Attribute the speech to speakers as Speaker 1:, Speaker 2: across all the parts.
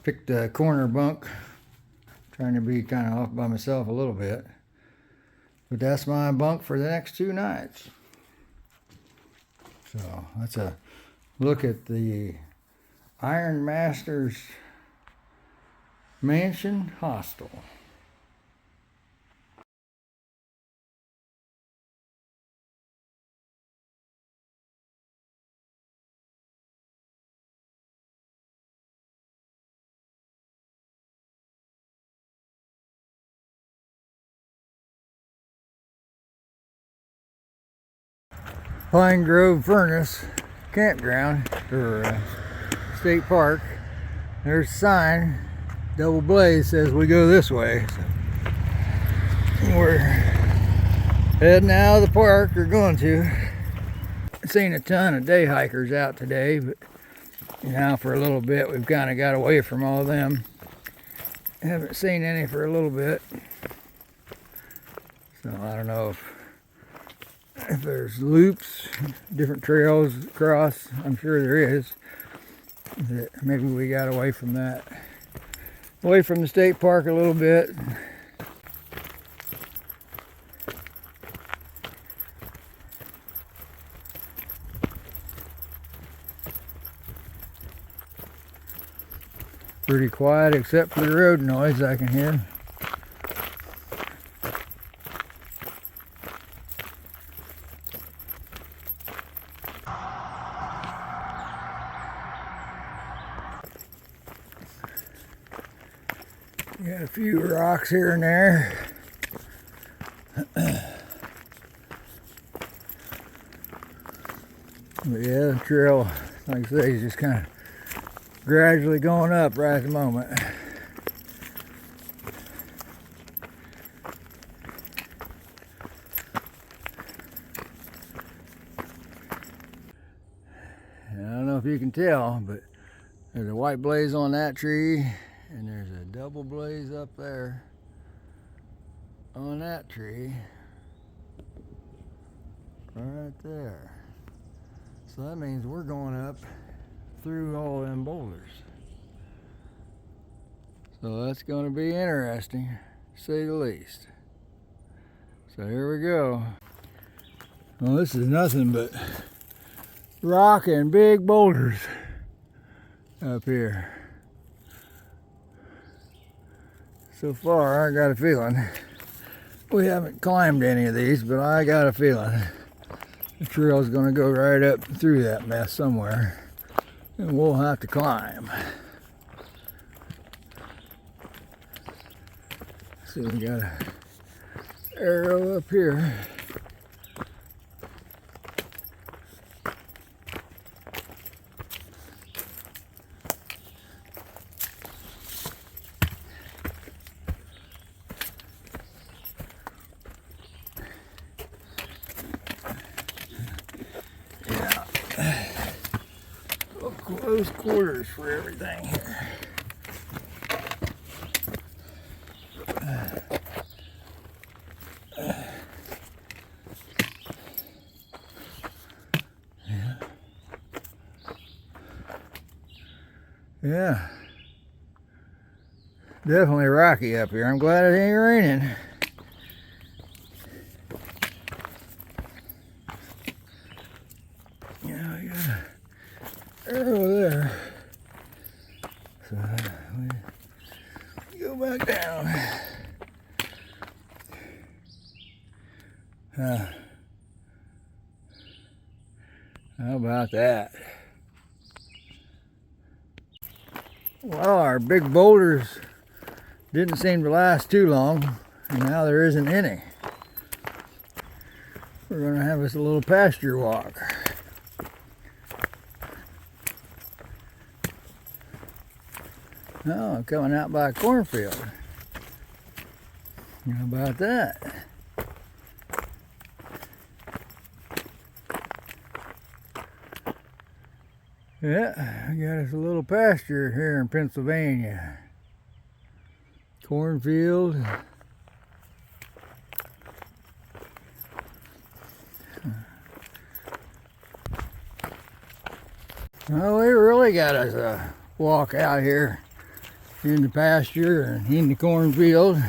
Speaker 1: Picked a corner bunk, trying to be kind of off by myself a little bit. But that's my bunk for the next 2 nights. So that's a look at the Iron Masters Mansion Hostel. Pine Grove Furnace Campground or State Park. There's a sign, double blaze, says we go this way. So we're heading out of the park, or going to. Seen a ton of day hikers out today, but now for a little bit we've kind of got away from all of them. Haven't seen any for a little bit. So I don't know if there's loops, different trails across. I'm sure there is. That maybe we got away from that. Away from the state park a little bit. Pretty quiet except for the road noise I can hear. Got a few rocks here and there. But yeah, the trail, like I say, is just kind of gradually going up right at the moment. And I don't know if you can tell, but there's a white blaze on that tree. And there's a double blaze up there on that tree. Right there. So that means we're going up through all them boulders. So that's going to be interesting, to say the least. So here we go. Well, this is nothing but rock and big boulders up here. So far, I got a feeling we haven't climbed any of these, but I got a feeling the trail's going to go right up through that mess somewhere, and we'll have to climb. See, we got an arrow up here. Close quarters for everything here. Yeah. Definitely rocky up here. I'm glad it ain't raining. Yeah, I got an arrow there. So we go back down. How about that? Well, our big boulders didn't seem to last too long, and now there isn't any. We're going to have us a little pasture walk. Oh, I'm coming out by a cornfield. How about that? Yeah, we got us a little pasture here in Pennsylvania. Cornfield. Well, we really got us a walk out here in the pasture and in the cornfield.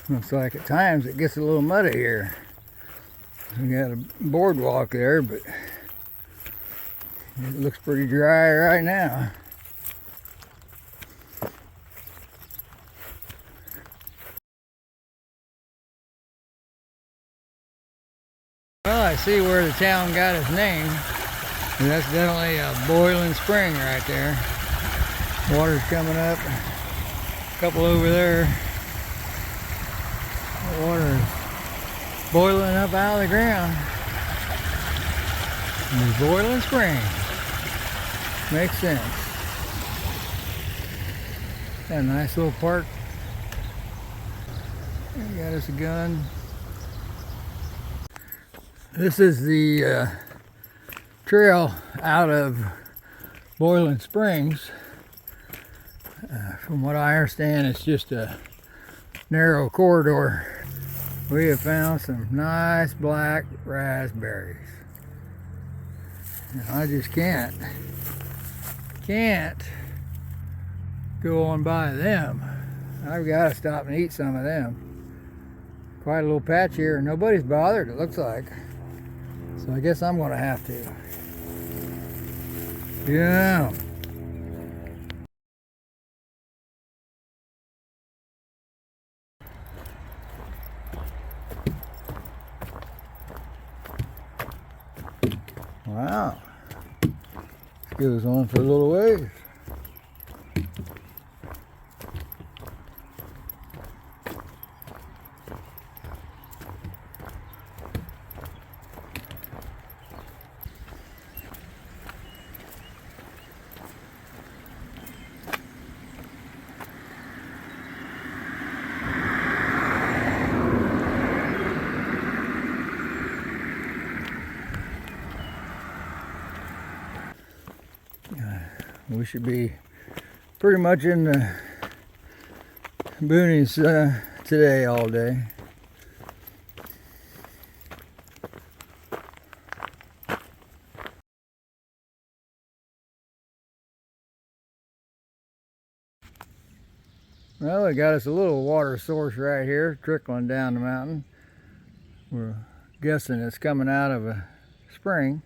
Speaker 1: Looks like at times it gets a little muddy here. We got a boardwalk there, but it looks pretty dry right now. Well, I see where the town got its name. And that's definitely a boiling spring right there. Water's coming up. A couple over there. The water is boiling up out of the ground. And it's boiling spring. Makes sense. Got a nice little park. Got us a gun. This is the trail out of Boiling Springs. From what I understand, it's just a narrow corridor. We have found some nice black raspberries. And I just can't go on by them. I've got to stop and eat some of them. Quite a little patch here, and nobody's bothered, it looks like. So I guess I'm gonna have to. Yeah. Wow. This goes on for a little ways. We should be pretty much in the boonies today all day. Well, we got us a little water source right here trickling down the mountain. We're guessing it's coming out of a spring.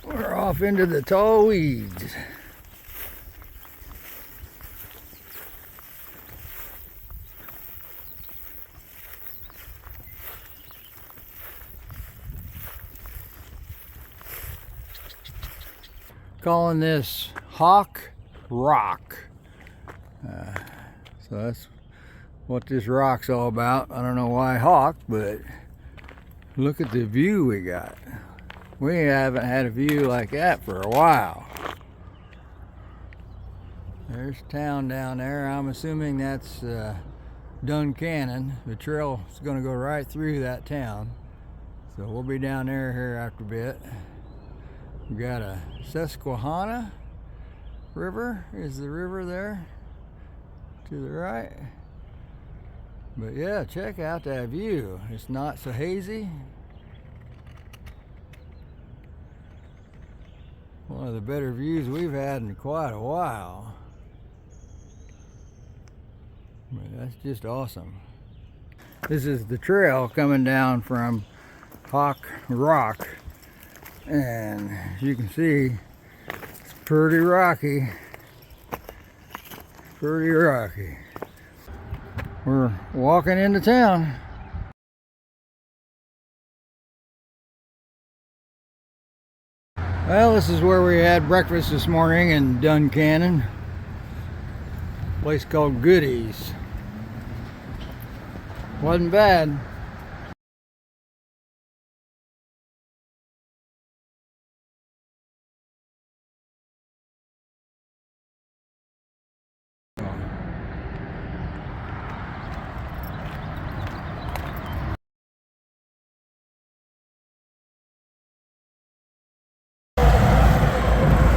Speaker 1: We're off into the tall weeds. Calling this Hawk Rock. So that's what this rock's all about. I don't know why Hawk, but look at the view we got. We haven't had a view like that for a while. There's town down there. I'm assuming that's Duncannon. The trail is going to go right through that town. So we'll be down there here after a bit. We got a Susquehanna River. Is the river there to the right? But yeah, check out that view. It's not so hazy. One of the better views we've had in quite a while. But that's just awesome. This is the trail coming down from Hawk Rock. And as you can see, it's pretty rocky. Pretty rocky. We're walking into town. Well, this is where we had breakfast this morning in Duncannon. A place called Goodies. Wasn't bad.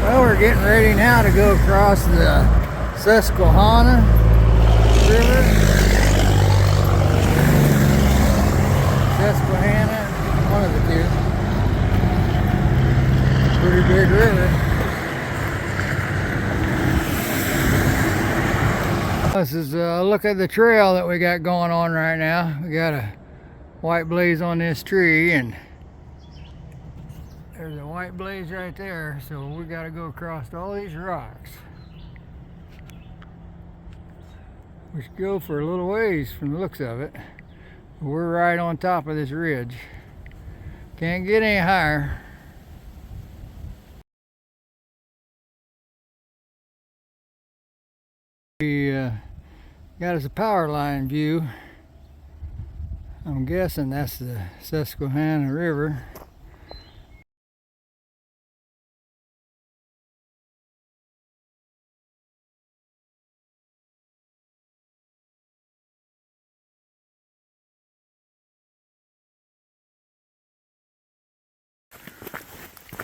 Speaker 1: Well, we're getting ready now to go across the Susquehanna River. Susquehanna, one of the two. This is a look at the trail that we got going on right now. We got a white blaze on this tree, and there's a white blaze right there, so we got to go across all these rocks. We should go for a little ways from the looks of it. We're right on top of this ridge. Can't get any higher. We got us a power line view. I'm guessing that's the Susquehanna River.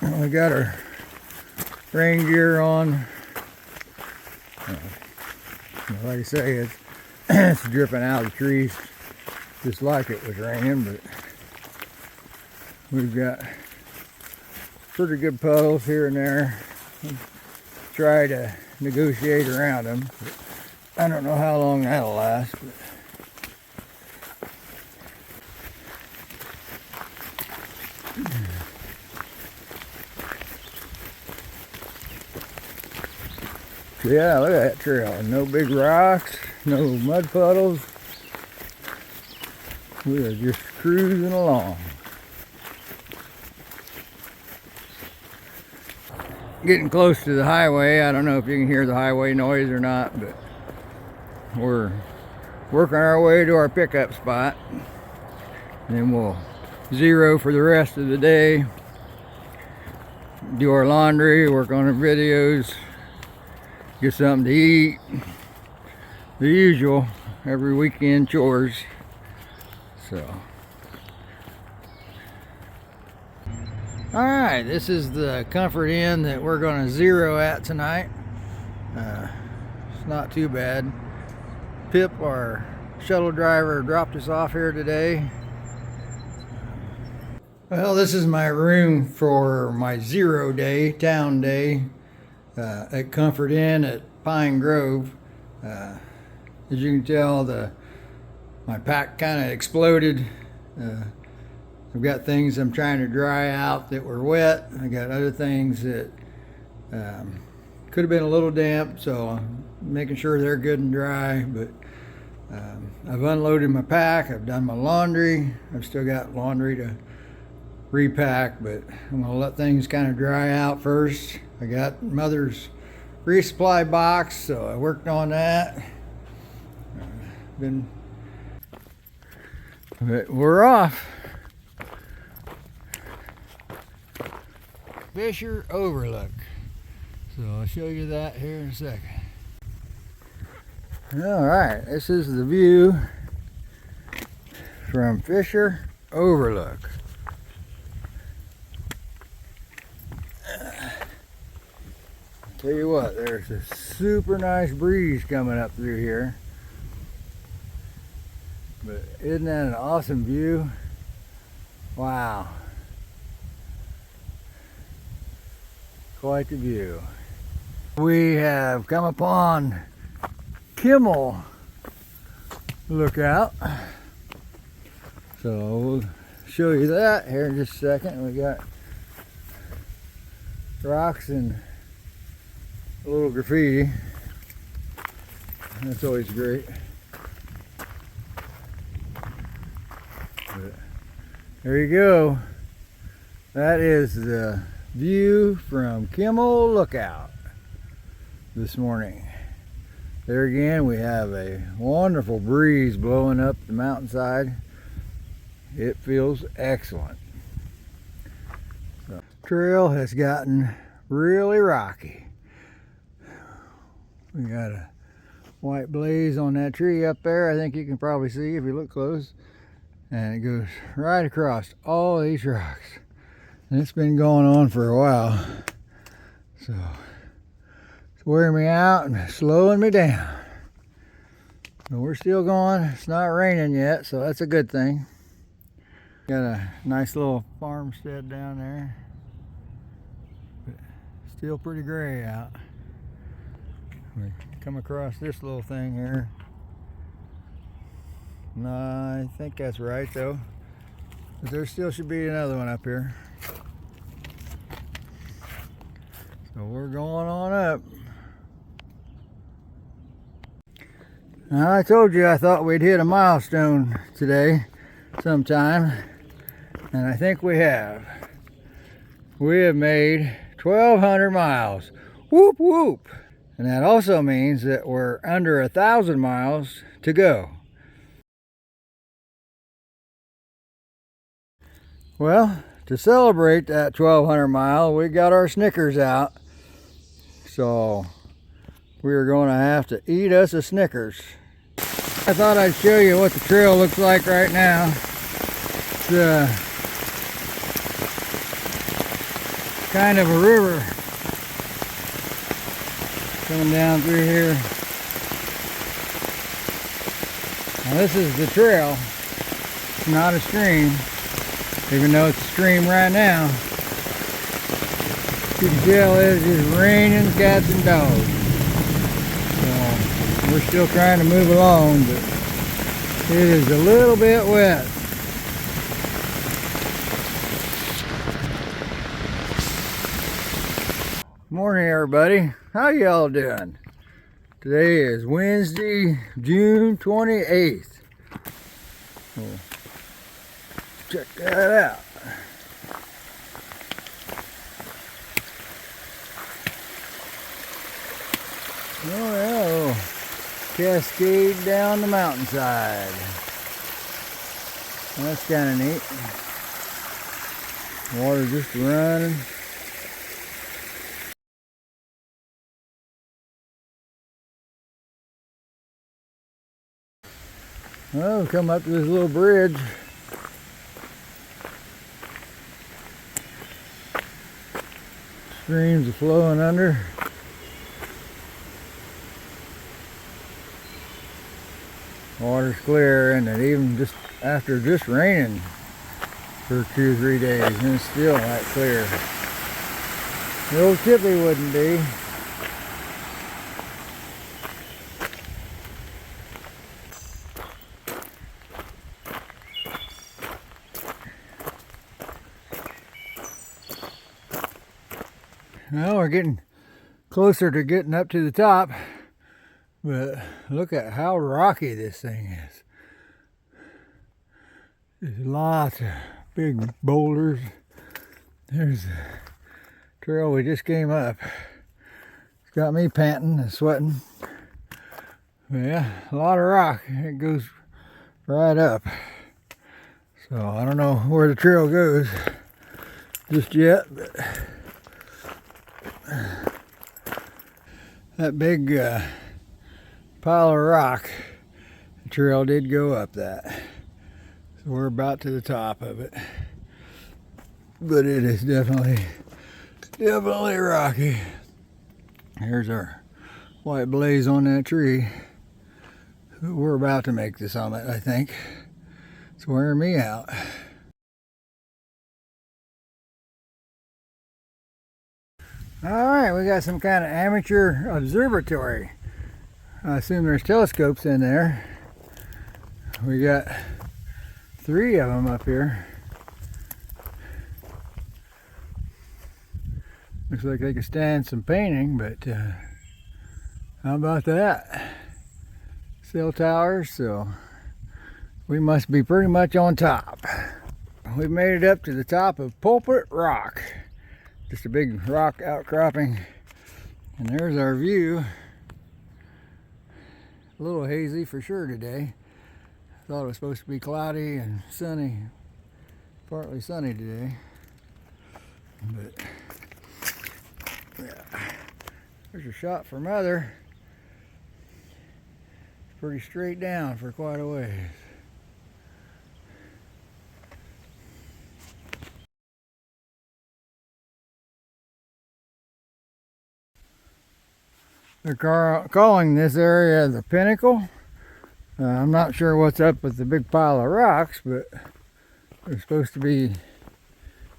Speaker 1: We got our rain gear on. Like I say, it's dripping out of the trees just like it was raining, but we've got pretty good puddles here and there. We'll try to negotiate around them. I don't know how long that'll last. But yeah, look at that trail. No big rocks, no mud puddles. We are just cruising along. Getting close to the highway. I don't know if you can hear the highway noise or not, but we're working our way to our pickup spot. And then we'll zero for the rest of the day. Do our laundry, work on our videos. Get something to eat. The usual every weekend chores. So, alright, this is the Comfort Inn that we're going to zero at tonight. It's not too bad. Pip, our shuttle driver, dropped us off here today. Well, this is my room for my 0 day, town day. At Comfort Inn at Pine Grove. As you can tell, my pack kind of exploded. I've got things I'm trying to dry out that were wet. I got other things that could have been a little damp, so I'm making sure they're good and dry. But I've unloaded my pack. I've done my laundry. I've still got laundry to repack, but I'm gonna let things kind of dry out first. I got Mother's resupply box, so I worked on that. But we're off. Fisher Overlook. So I'll show you that here in a second. All right, this is the view from Fisher Overlook. Tell you what, there's a super nice breeze coming up through here. But isn't that an awesome view? Wow. Quite the view. We have come upon Kimmel Lookout. So we'll show you that here in just a second. We got rocks and a little graffiti. That's always great. But there you go. That is the view from Kimmel Lookout this morning. There again, we have a wonderful breeze blowing up the mountainside. It feels excellent. So, trail has gotten really rocky. We got a white blaze on that tree up there. I think you can probably see if you look close. And it goes right across all these rocks. And it's been going on for a while. So it's wearing me out and slowing me down. But we're still going. It's not raining yet, so that's a good thing. Got a nice little farmstead down there. But still pretty gray out. come across this little thing here. No, I think that's right though. But there still should be another one up here. So we're going on up. Now, I told you I thought we'd hit a milestone today sometime, and I think we have. We have made 1,200 miles. Whoop whoop! And that also means that we're under 1,000 miles to go. Well, to celebrate that 1,200 mile, we got our Snickers out. So we're going to have to eat us a Snickers. I thought I'd show you what the trail looks like right now. It's kind of a river coming down through here. Now this is the trail. It's not a stream, even though it's a stream right now. You can tell it's just raining cats and dogs. So we're still trying to move along, but it is a little bit wet. Morning everybody, how y'all doing? Today is Wednesday, June 28th. So check that out. Oh yeah, cascade down the mountainside. That's kind of neat. Water just running. Well, come up to this little bridge. Streams are flowing under. Water's clear, and it even just after just raining for 2 or 3 days, and it's still that clear. The old Tippy wouldn't be. Well, we're getting closer to getting up to the top, but look at how rocky this thing is. There's lots of big boulders. There's the trail we just came up. It's got me panting and sweating. But yeah, a lot of rock. It goes right up. So I don't know where the trail goes just yet, but that big pile of rock, the trail did go up that. So we're about to the top of it. But it is definitely rocky. Here's our white blaze on that tree. We're about to make the summit, I think. It's wearing me out. Alright, we got some kind of amateur observatory. I assume there's telescopes in there. We got 3 of them up here. Looks like they could stand some painting, but how about that? Cell towers, so we must be pretty much on top. We've made it up to the top of Pulpit Rock. Just a big rock outcropping, and there's our view. A little hazy for sure today. Thought it was supposed to be cloudy and sunny, partly sunny today. But yeah, there's a shot for Mother. It's pretty straight down for quite a ways. They're calling this area the Pinnacle. I'm not sure what's up with the big pile of rocks, but there's supposed to be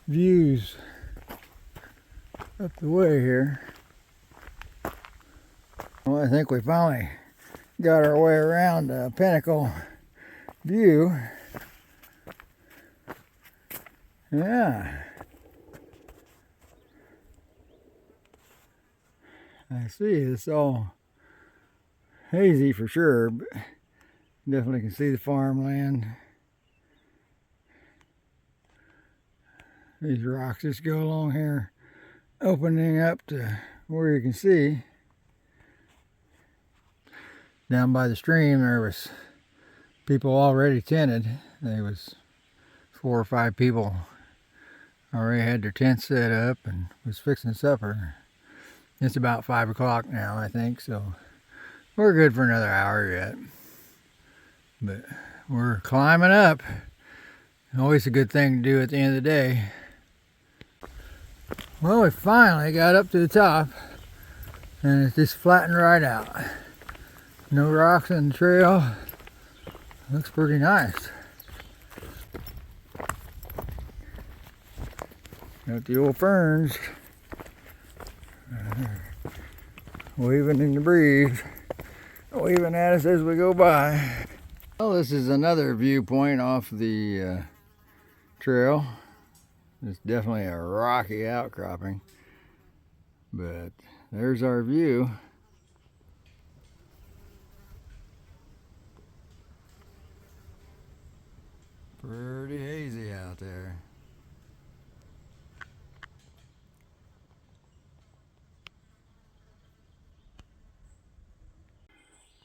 Speaker 1: views up the way here. Well, I think we finally got our way around Pinnacle View. Yeah. I see it's all hazy for sure, but definitely can see the farmland. These rocks just go along here, opening up to where you can see. Down by the stream there was people already tented. There was 4 or 5 people already had their tents set up and was fixing supper. It's about 5 o'clock now, I think, so we're good for another hour yet. But we're climbing up. Always a good thing to do at the end of the day. Well, we finally got up to the top and it's just flattened right out. No rocks in the trail. Looks pretty nice. Got the old ferns waving in the breeze, waving at us as we go by. Well, this is another viewpoint off the trail. It's definitely a rocky outcropping, but there's our view. Pretty hazy out there.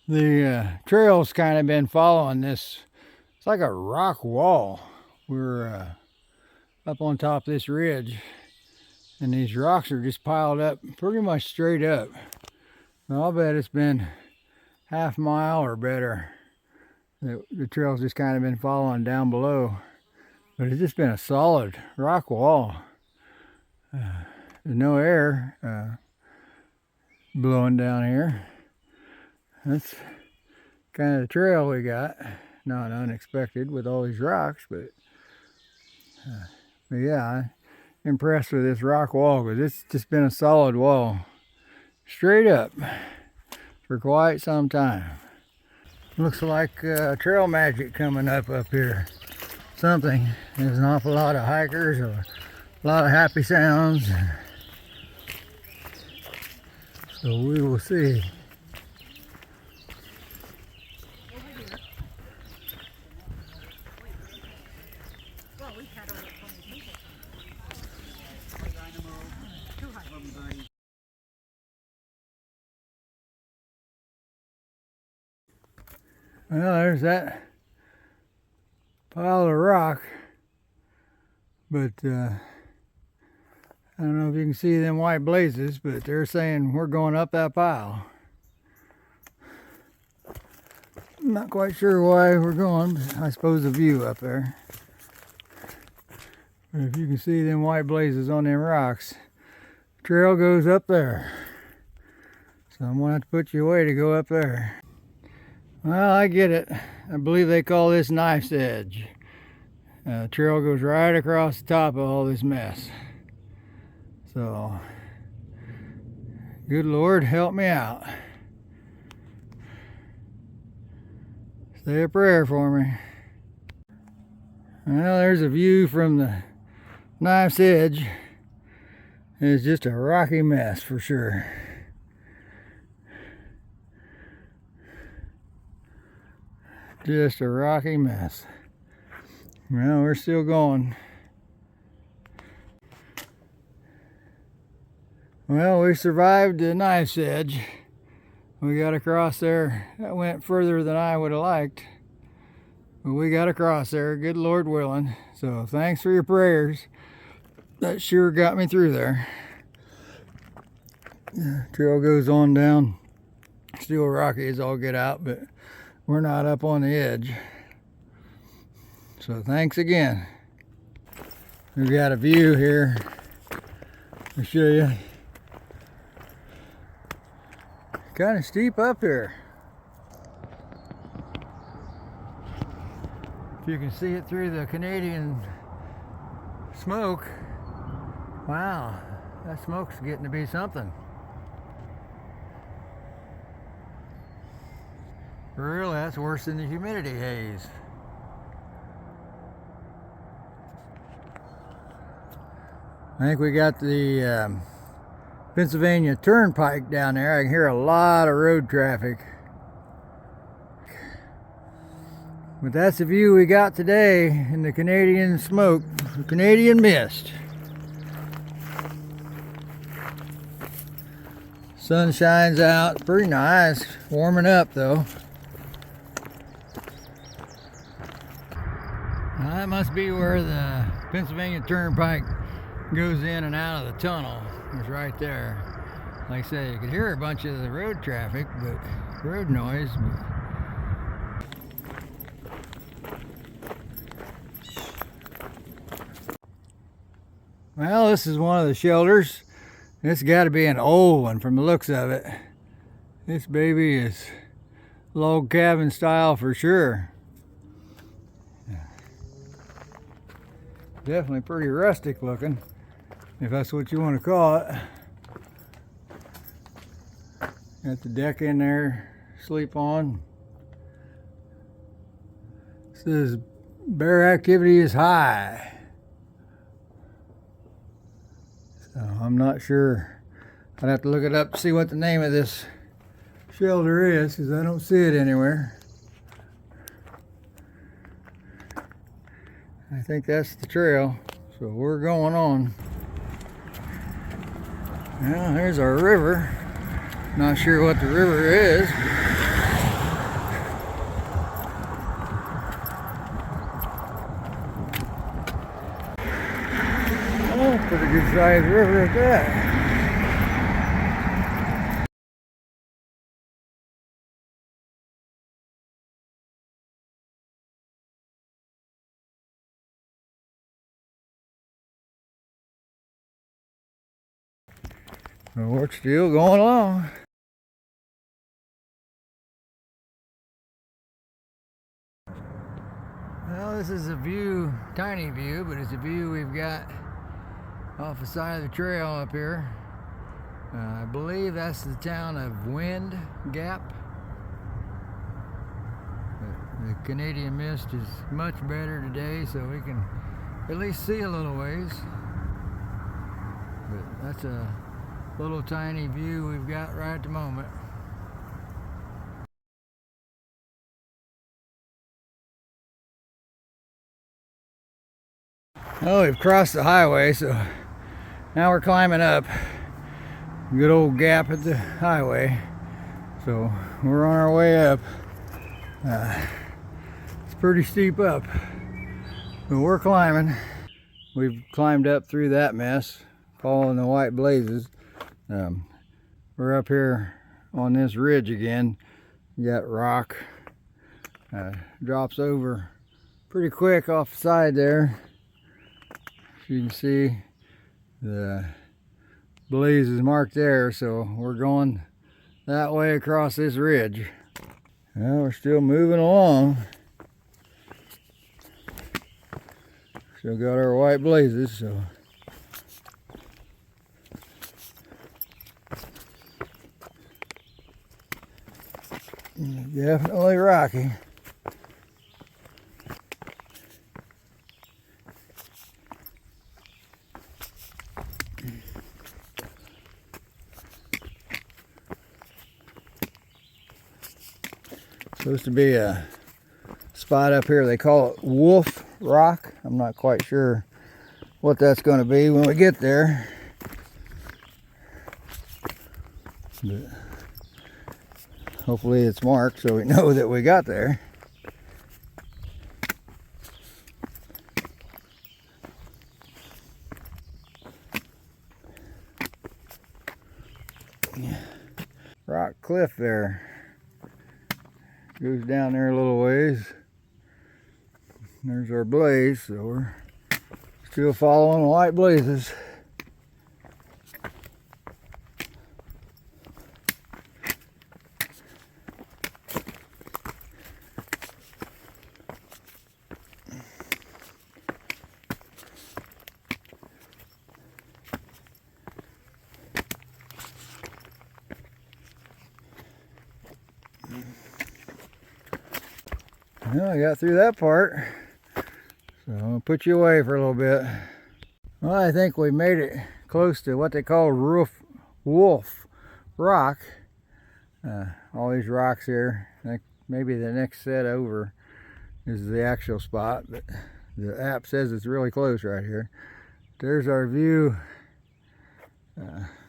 Speaker 1: The trail's kind of been following this. It's like a rock wall. We're up on top of this ridge, and these rocks are just piled up pretty much straight up. Now, I'll bet it's been half mile or better. The trail's just kind of been following down below, but it's just been a solid rock wall. There's no air blowing down here. That's kind of the trail we got. Not unexpected with all these rocks, but yeah, I'm impressed with this rock wall because it's just been a solid wall straight up for quite some time. Looks like trail magic coming up here. Something. There's an awful lot of hikers, a lot of happy sounds. So we will see. Well, there's that pile of rock, but I don't know if you can see them white blazes, but they're saying we're going up that pile. I'm not quite sure why we're going, but I suppose the view up there. But if you can see them white blazes on them rocks, the trail goes up there. So I'm going to have to put you away to go up there. Well, I get it. I believe they call this Knife's Edge. The trail goes right across the top of all this mess. So, good Lord, help me out. Say a prayer for me. Well, there's a view from the Knife's Edge. It's just a rocky mess for sure. Just a rocky mess. Well, we're still going. Well, we survived the Knife's Edge. We got across there. That went further than I would have liked. But we got across there, good Lord willing. So thanks for your prayers. That sure got me through there. The trail goes on down. Still rocky as all get out, but we're not up on the edge. So thanks again. We've got a view here. I'll show you. Kind of steep up here. If you can see it through the Canadian smoke. Wow, that smoke's getting to be something. For real, that's worse than the humidity haze. I think we got the Pennsylvania Turnpike down there. I can hear a lot of road traffic. But that's the view we got today in the Canadian smoke, the Canadian mist. Sun shines out, pretty nice, warming up though. Now that must be where the Pennsylvania Turnpike goes in and out of the tunnel. It's right there. Like I say, you could hear a bunch of the road traffic, but road noise. Well, this is one of the shelters. This got to be an old one from the looks of it. This baby is log cabin style for sure. Definitely pretty rustic looking, if that's what you want to call it. Got the deck in there, sleep on. It says bear activity is high. So I'm not sure. I'd have to look it up to see what the name of this shelter is, because I don't see it anywhere. I think that's the trail, so we're going on. Well, there's our river. Not sure what the river is. Oh, pretty good sized river at that. So we're still going along. Well, this is a view, tiny view, but it's a view we've got off the side of the trail up here. I believe that's the town of Wind Gap. The Canadian mist is much better today, so we can at least see a little ways. But that's a little tiny view we've got right at the moment. Well, we've crossed the highway, so now we're climbing up. Good old gap at the highway. So we're on our way up. It's pretty steep up, but we're climbing. We've climbed up through that mess, following the white blazes. We're up here on this ridge again. You got rock. Drops over pretty quick off the side there. As you can see, the blaze is marked there, so we're going that way across this ridge. Well, we're still moving along. Still got our white blazes, so definitely rocky. Supposed to be a spot up here, they call it Wolf Rock. I'm not quite sure what that's going to be when we get there, but hopefully it's marked so we know that we got there. Rock cliff there. Goes down there a little ways. There's our blaze, so we're still following the white blazes. Well, I got through that part. So I'll put you away for a little bit. Well, I think we made it close to what they call Wolf Rock. All these rocks here. I think maybe the next set over is the actual spot, but the app says it's really close right here. There's our view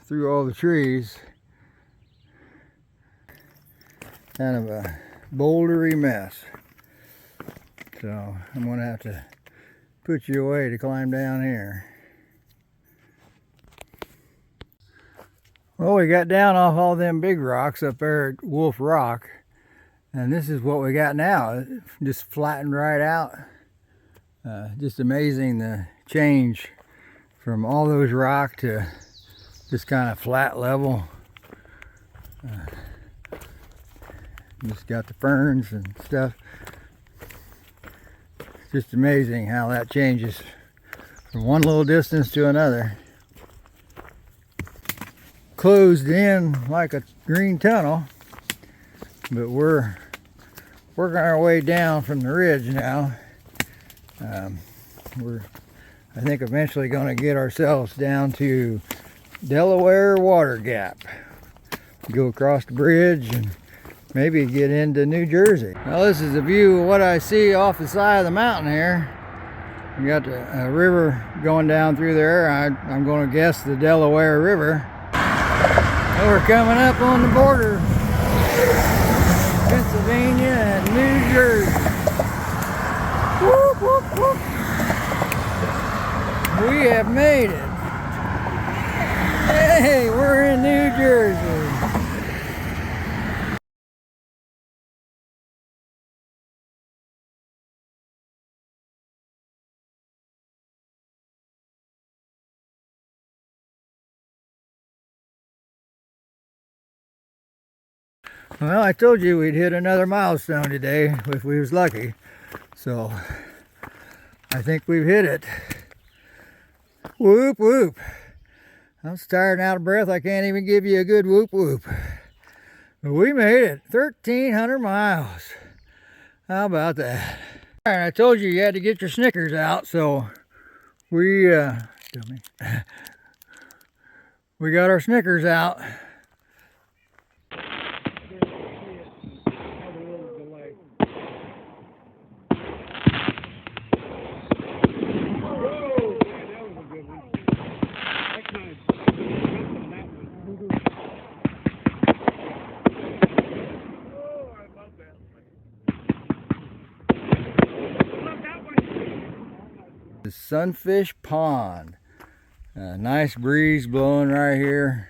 Speaker 1: through all the trees. Kind of a bouldery mess. So I'm gonna have to put you away to climb down here. Well, we got down off all them big rocks up there at Wolf Rock, and this is what we got now. It just flattened right out. Just amazing the change from all those rock to just kind of flat level. Just got the ferns and stuff. It's just amazing how that changes from one little distance to another. Closed in like a green tunnel, but we're working our way down from the ridge now. We're, I think, eventually going to get ourselves down to Delaware Water Gap. Go across the bridge and maybe get into New Jersey. Well, this is a view of what I see off the side of the mountain here. We got a river going down through there. I'm going to guess the Delaware River. Well, we're coming up on the border, Pennsylvania and New Jersey. Whoop, whoop, whoop. We have made it. Hey, we're in New Jersey. Well, I told you we'd hit another milestone today if we was lucky. So, I think we've hit it. Whoop, whoop. I'm so tired and out of breath, I can't even give you a good whoop, whoop. But we made it. 1,300 miles. How about that? All right, I told you you had to get your Snickers out, so we got our Snickers out. The Sunfish Pond. Nice breeze blowing right here.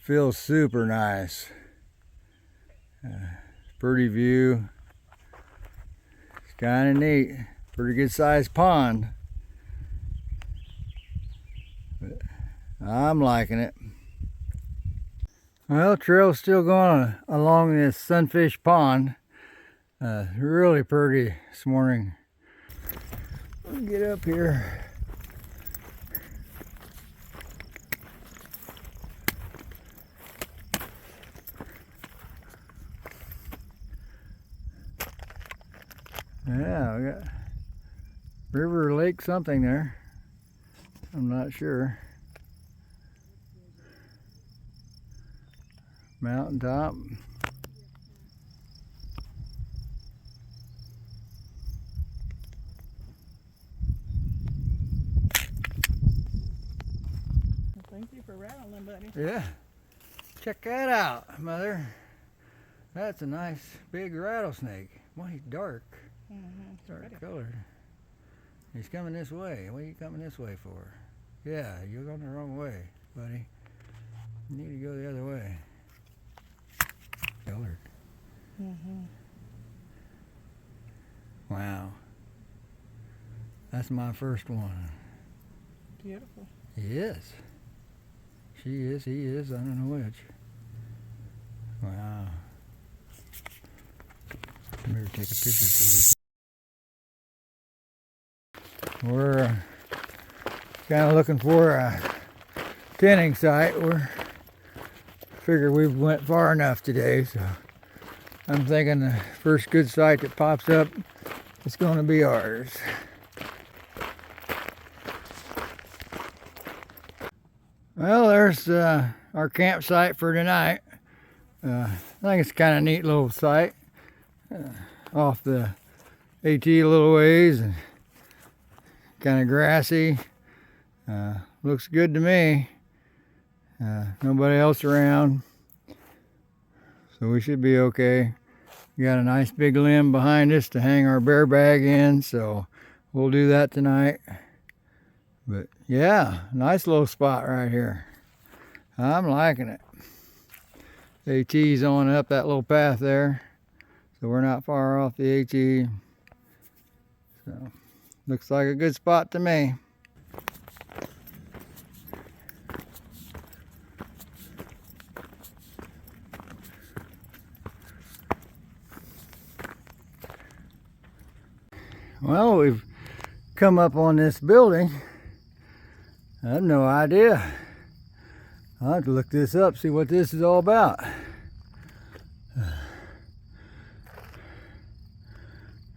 Speaker 1: Feels super nice. Pretty view. It's kind of neat. Pretty good sized pond. But I'm liking it. Well, trail's still going along this Sunfish Pond. Really pretty this morning. Get up here. Yeah, we got river or lake something there. I'm not sure. Mountaintop.
Speaker 2: Thank you for rattling, buddy.
Speaker 1: Yeah. Check that out, Mother. That's a nice big rattlesnake. Well, he's dark. Dark colored. He's coming this way. What are you coming this way for? Yeah, you're going the wrong way, buddy. You need to go the other way. Colored. Wow. That's my first one.
Speaker 2: Beautiful.
Speaker 1: He is. She is, he is, I don't know which. Wow. Let me take a picture for you. We're kind of looking for a tinning site. We're figure we've went far enough today, so I'm thinking the first good site that pops up is going to be ours. Well, there's our campsite for tonight. I think it's kind of a neat little site off the AT a little ways, and kind of grassy. Looks good to me. Nobody else around, so we should be okay. We got a nice big limb behind us to hang our bear bag in, so we'll do that tonight. But yeah, nice little spot right here. I'm liking it. AT's on up that little path there, so we're not far off the AT. So looks like a good spot to me. Well, we've come up on this building. I have no idea. I'll have to look this up, see what this is all about.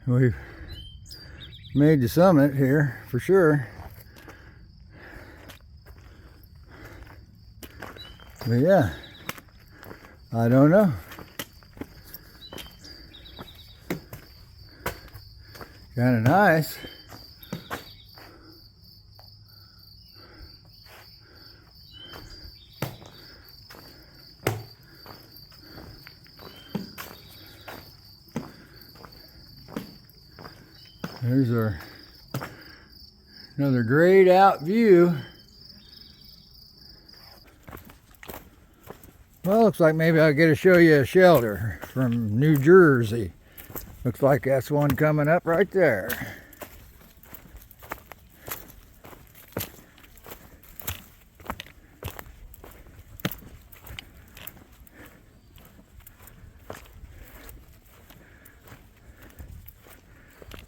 Speaker 1: We've made the summit here for sure. But yeah, I don't know. Kind of nice. There's our another grayed out view. Well, looks like maybe I'll get to show you a shelter from New Jersey. Looks like that's one coming up right there.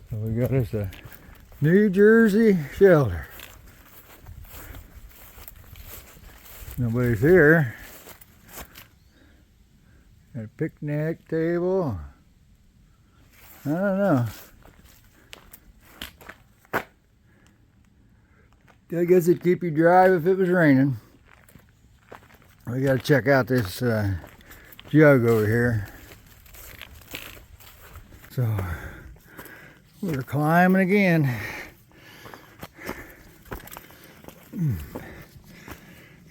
Speaker 1: So we got us a New Jersey shelter. Nobody's here. Got a picnic table. I don't know. I guess it'd keep you dry if it was raining. We gotta check out this jug over here. So we're climbing again.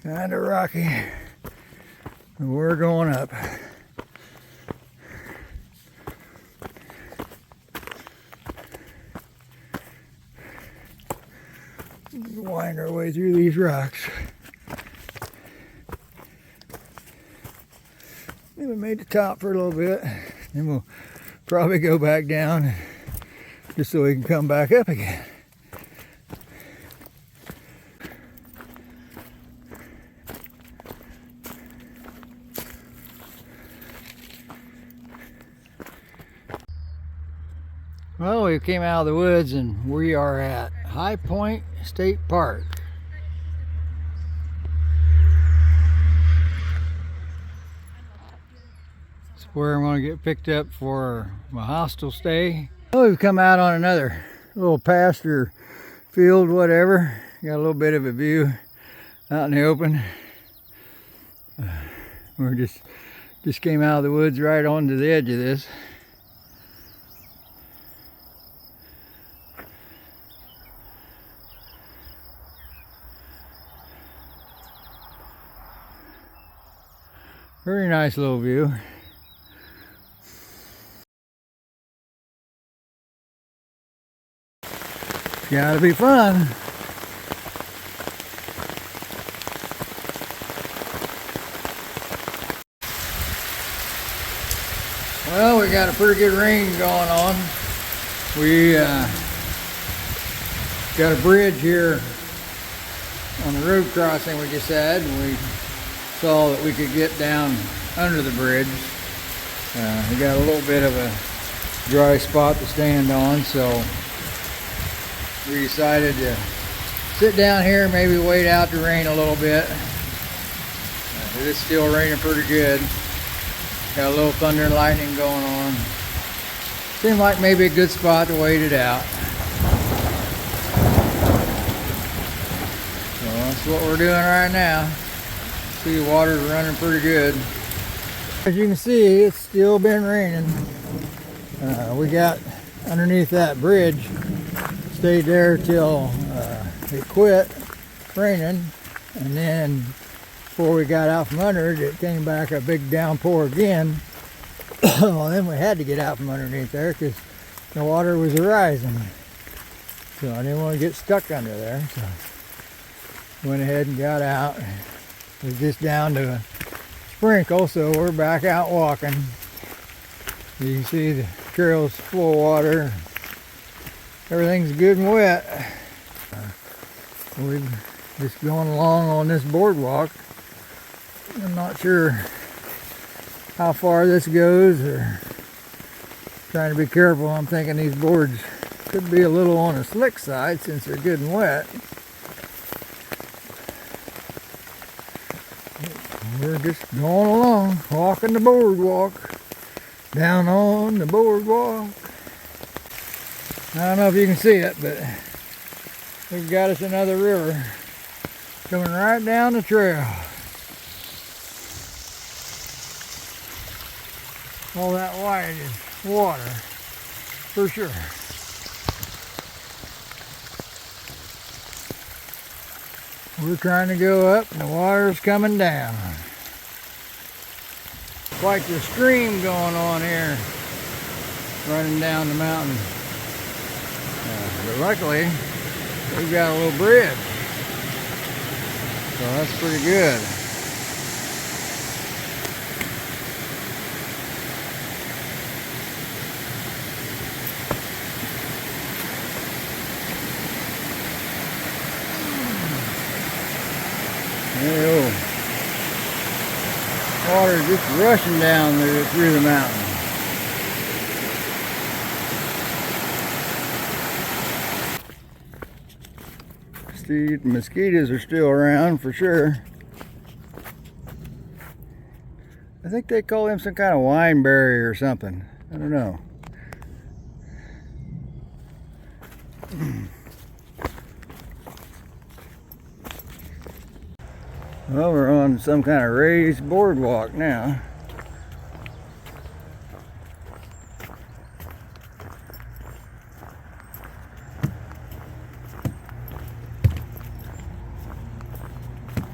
Speaker 1: Kinda rocky. We're going up. Wind our way through these rocks. We made the top for a little bit, then we'll probably go back down just so we can come back up again. Well, we came out of the woods and we are at High Point State Park. It's where I'm going to get picked up for my hostel stay. Well, we've come out on another little pasture field, whatever. Got a little bit of a view out in the open. We just came out of the woods right onto the edge of this. Very nice little view. Gotta be fun. Well, we got a pretty good rain going on. We got a bridge here on the road crossing we just had, and we saw that we could get down under the bridge. We got a little bit of a dry spot to stand on, so we decided to sit down here, maybe wait out the rain a little bit. It is still raining pretty good. Got a little thunder and lightning going on. Seemed like maybe a good spot to wait it out. So that's what we're doing right now. See, the water's running pretty good. As you can see, it's still been raining. We got underneath that bridge, stayed there till it quit raining, and then before we got out from under it, it came back a big downpour again. Well, then we had to get out from underneath there because the water was rising. So I didn't want to get stuck under there. So went ahead and got out. We're just down to a sprinkle, so we're back out walking. You can see the trail's full of water. Everything's good and wet. We're just going along on this boardwalk. I'm not sure how far this goes, or trying to be careful. I'm thinking these boards could be a little on the slick side since they're good and wet. We're just going along, walking the boardwalk, down on the boardwalk. I don't know if you can see it, but we've got us another river coming right down the trail. All that white is water, for sure. We're trying to go up and the water's coming down. Quite the stream going on here, running down the mountain. But luckily, we've got a little bridge, so that's pretty good. There. Water just rushing down there through the mountain. See, the mosquitoes are still around for sure. I think they call them some kind of wineberry or something. I don't know. Well, we're on some kind of raised boardwalk now.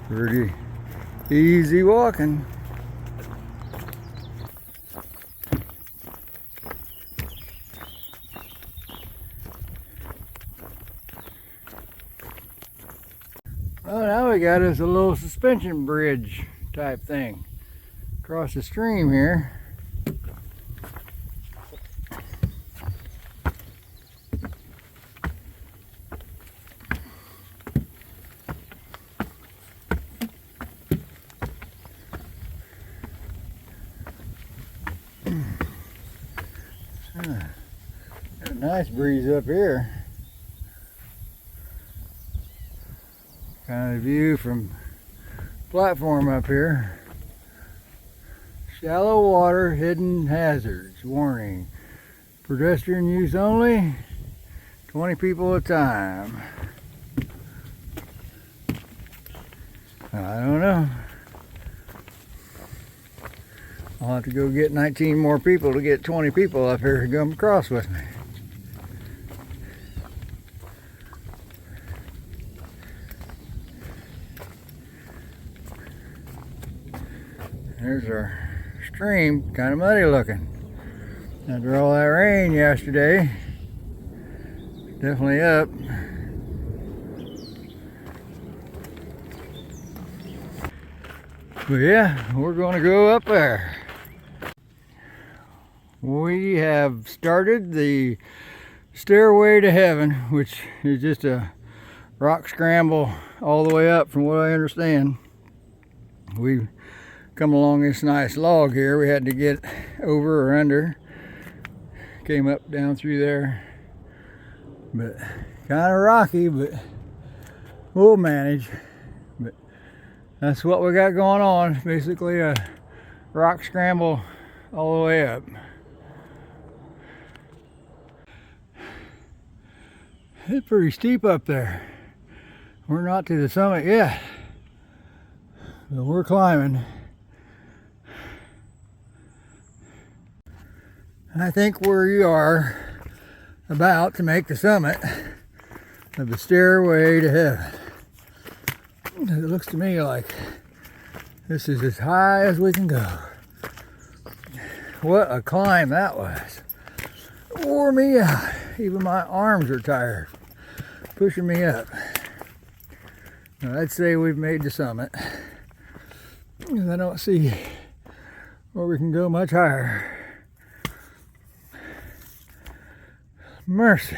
Speaker 1: Pretty easy walking. Well, now we got us a little suspension bridge type thing across the stream here. Got a nice breeze up here. Kind of view from platform up here. Shallow water, hidden hazards. Warning. Pedestrian use only. 20 people at a time. I don't know. I'll have to go get 19 more people to get 20 people up here to come across with me. There's our stream, kind of muddy looking. After all that rain yesterday, definitely up. But yeah, we're going to go up there. We have started the Stairway to Heaven, which is just a rock scramble all the way up from what I understand. We've come along this nice log here. We had to get over or under. Came up down through there. But kind of rocky, but we'll manage. But that's what we got going on. Basically a rock scramble all the way up. It's pretty steep up there. We're not to the summit yet, but we're climbing. I think we are about to make the summit of the Stairway to Heaven. It looks to me like this is as high as we can go. What a climb that was. Wore me out. Even my arms are tired, pushing me up. Now, I'd say we've made the summit. I don't see where we can go much higher. Mercy.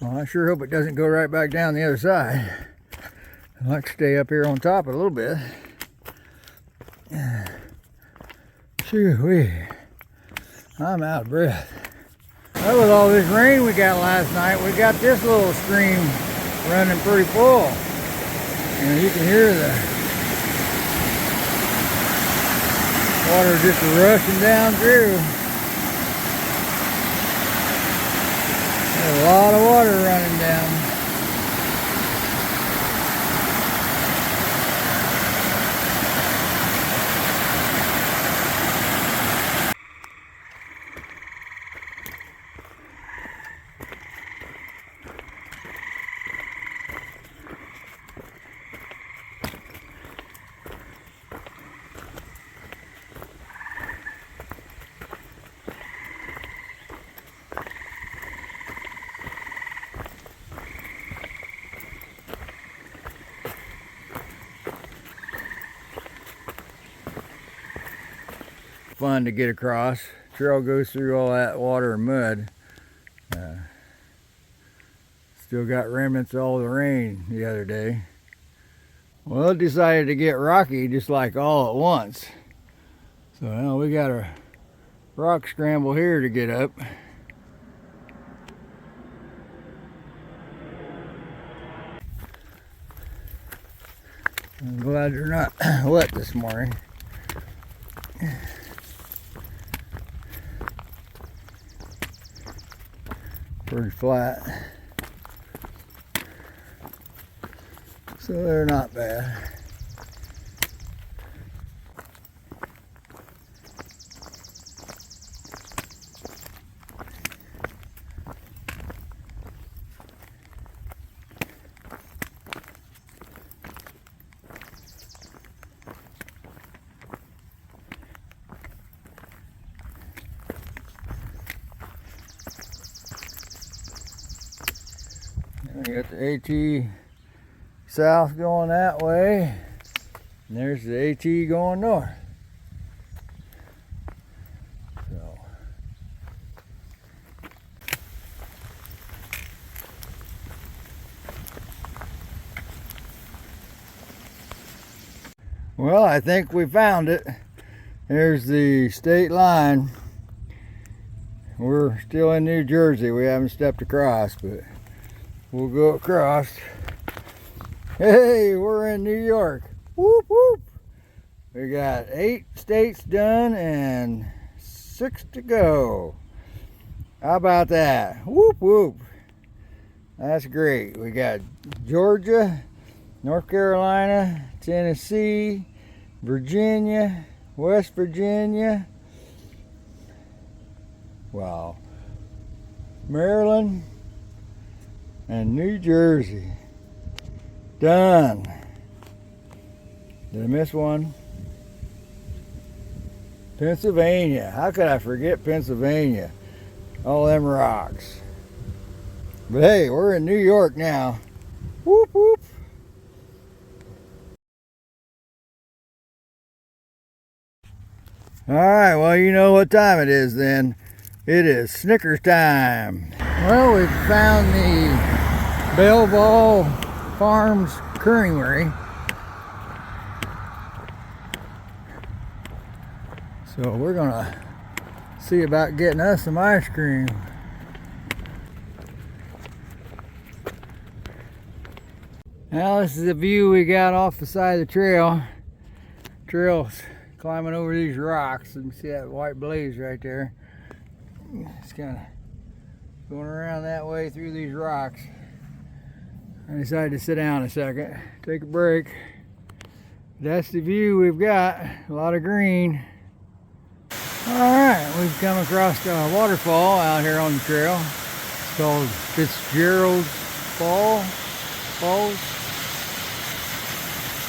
Speaker 1: Well, I sure hope it doesn't go right back down the other side. I'd like to stay up here on top a little bit. Shoo-wee. I'm out of breath. Well, with all this rain we got last night, we got this little stream running pretty full. And you can hear the water just rushing down through. There's a lot of water running down. Fun to get across. Trail goes through all that water and mud. Still got remnants of all the rain the other day. Well, it decided to get rocky just like all at once. So now we got a rock scramble here to get up. I'm glad they're not wet this morning. Pretty flat, so they're not bad. We got the AT south going that way, and there's the AT going north. So, well, I think we found it. There's the state line. We're still in New Jersey. We haven't stepped across, but we'll go across. Hey, we're in New York. Whoop, whoop. We got 8 states done and 6 to go. How about that? Whoop, whoop. That's great. We got Georgia, North Carolina, Tennessee, Virginia, West Virginia. Wow. Maryland and New Jersey. Done. Did I miss one? Pennsylvania. How could I forget Pennsylvania? All them rocks. But hey, we're in New York now. Whoop, whoop. Alright, well, you know what time it is then. It is Snickers time. Well, we found the Belleville Farms Creamery. So we're gonna see about getting us some ice cream. Now this is the view we got off the side of the trail. trails climbing over these rocks. You can see that white blaze right there. It's kind of going around that way through these rocks. I decided to sit down a second, take a break. That's the view we've got, a lot of green. Alright, we've come across a waterfall out here on the trail. It's called Fitzgerald's Falls.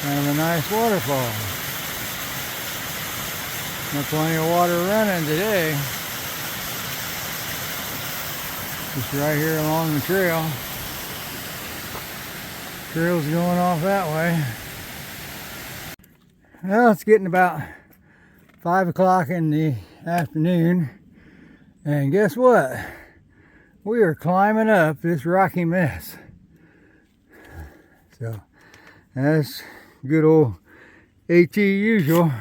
Speaker 1: Kind of a nice waterfall. Got plenty of water running today. Just right here along the trail. Trail's going off that way. Well, it's getting about 5 o'clock in the afternoon, and guess what? We are climbing up this rocky mess. So that's good old AT usual.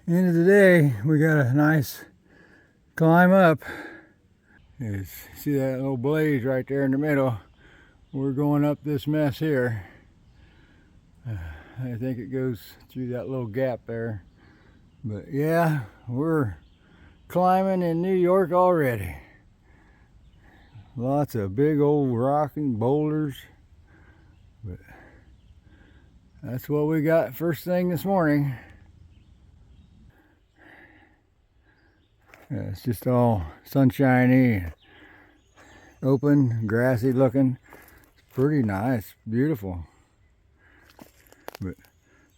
Speaker 1: End of the day, we got a nice climb up. See that little blaze right there in the middle? We're going up this mess here. I think it goes through that little gap there. But yeah, we're climbing in New York already. Lots of big old rocking boulders. But that's what we got first thing this morning. Yeah, it's just all sunshiny, open, grassy looking. It's pretty nice, beautiful. But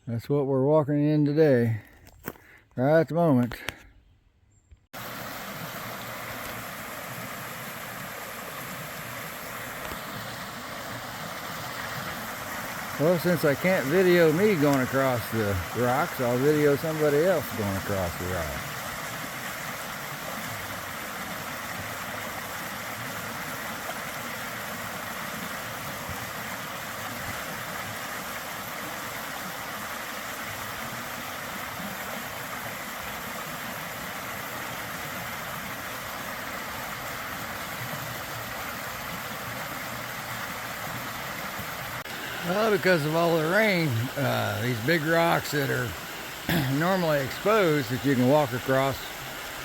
Speaker 1: that's what we're walking in today, right at the moment. Well, since I can't video me going across the rocks, I'll video somebody else going across the rocks. Well, because of all the rain, these big rocks that are normally exposed that you can walk across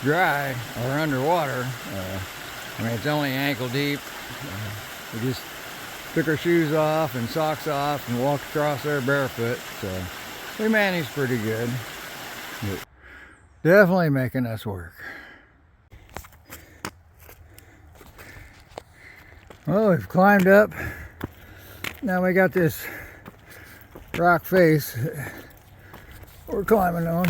Speaker 1: dry or underwater, I mean, it's only ankle deep. We just took our shoes off and socks off and walked across there barefoot, so we managed pretty good. But definitely making us work. Well, we've climbed up. Now we got this rock face we're climbing on.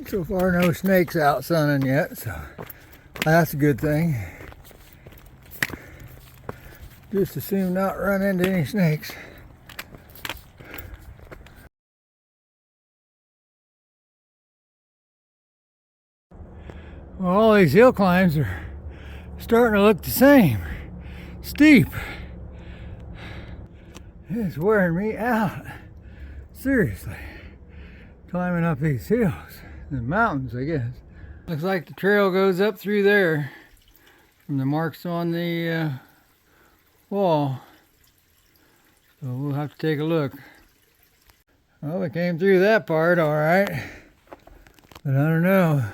Speaker 1: So far, no snakes out sunning yet, so that's a good thing. Just assume not run into any snakes. Well, all these hill climbs are starting to look the same. Steep. It's wearing me out. Seriously. Climbing up these hills. The mountains, I guess. Looks like the trail goes up through there from the marks on the wall. So we'll have to take a look. Well, we came through that part all right, but I don't know.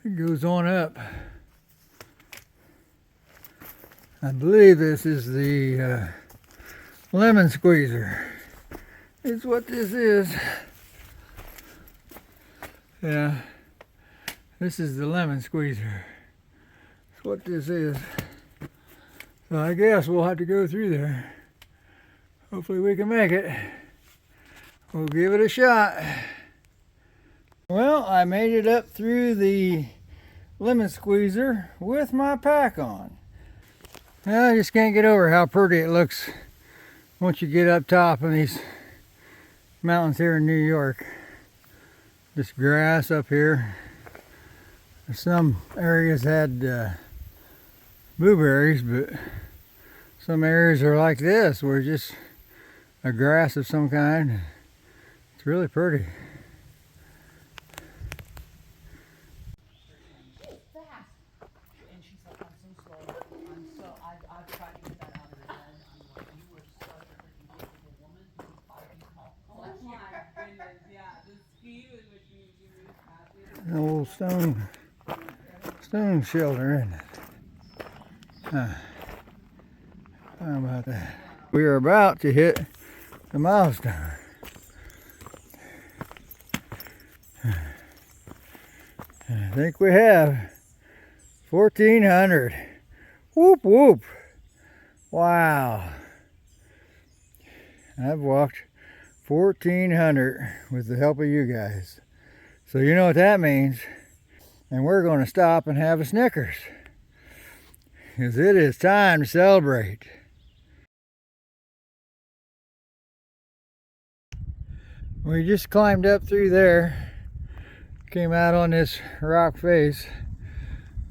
Speaker 1: It goes on up. I believe this is the lemon squeezer. It's what this is. Yeah, this is the lemon squeezer. That's what this is. So I guess we'll have to go through there. Hopefully we can make it. We'll give it a shot. Well, I made it up through the lemon squeezer with my pack on. Well, I just can't get over how pretty it looks once you get up top of these mountains here in New York. This grass up here, Some areas had blueberries, but some areas are like this, where just a grass of some kind. It's really pretty. An old stone shelter, isn't it? How about that? We are about to hit the milestone. I think we have 1,400. Whoop whoop! Wow! I've walked 1,400 with the help of you guys. So you know what that means. And we're going to stop and have a Snickers, because it is time to celebrate. We just climbed up through there, came out on this rock face,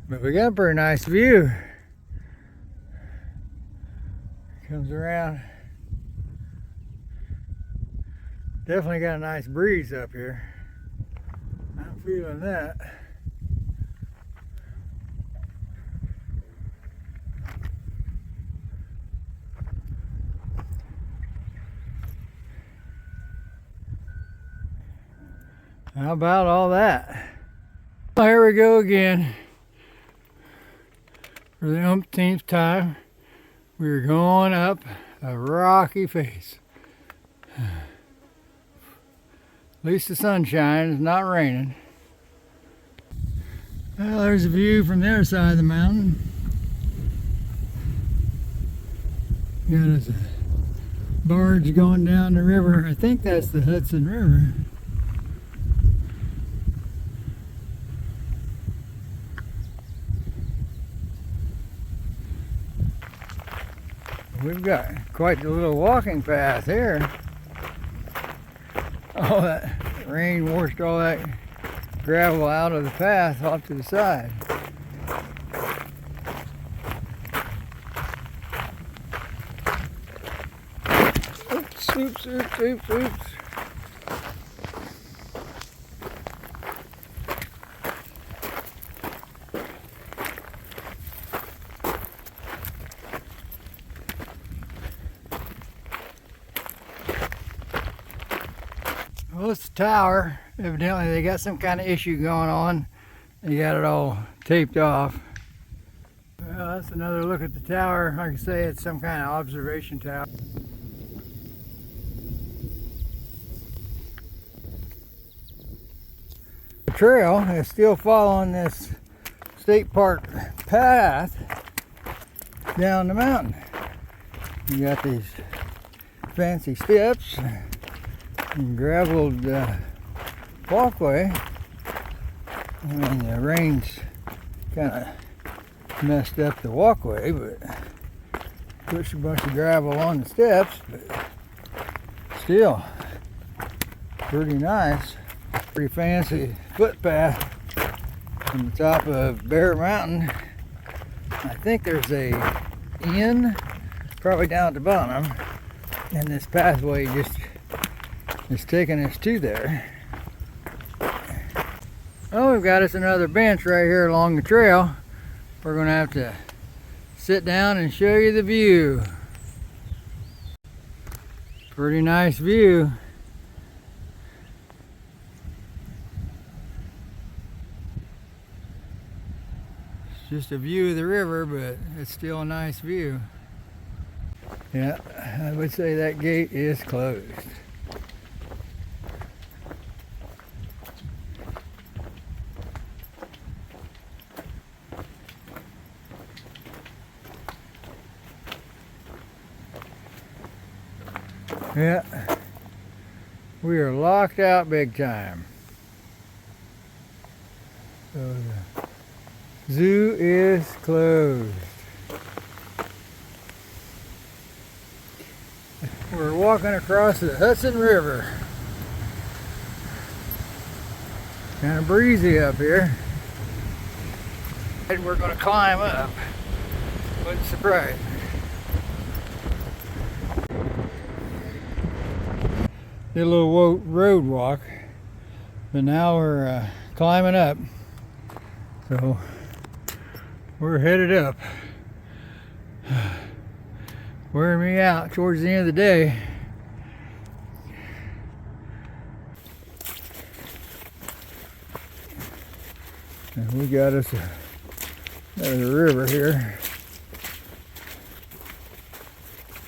Speaker 1: but we got a pretty nice view. Comes around. Definitely got a nice breeze up here. I'm feeling that. How about all that? Well, here we go again. For the umpteenth time, we're going up a rocky face. At least the sun shines, not raining. Well, there's a view from the other side of the mountain. Got a barge going down the river. I think that's the Hudson River. We've got quite a little walking path here. All that rain washed all that gravel out of the path off to the side. Oops, oops, oops, oops, oops. Well, it's the tower. Evidently they got some kind of issue going on. They got it all taped off. Well, that's another look at the tower. Like I say, it's some kind of observation tower. The trail is still following this state park path down the mountain. You got these fancy steps and graveled walkway. I mean, the rain's kind of messed up the walkway, but pushed a bunch of gravel on the steps, but still pretty nice. Pretty fancy footpath from the top of Bear Mountain. I think there's a inn probably down at the bottom, and this pathway just is taking us to there. Oh, we've got us another bench right here along the trail. We're gonna have to sit down and show you the view. Pretty nice view. It's just a view of the river, but it's still a nice view. Yeah, I would say that gate is closed. Yeah, we are locked out big time. So the zoo is closed. We're walking across the Hudson River. Kind of breezy up here. And we're gonna climb up. Wouldn't surprise me. Did a little road walk, but now we're climbing up. So we're headed up. Wearing me out towards the end of the day. And we got us there's a river here.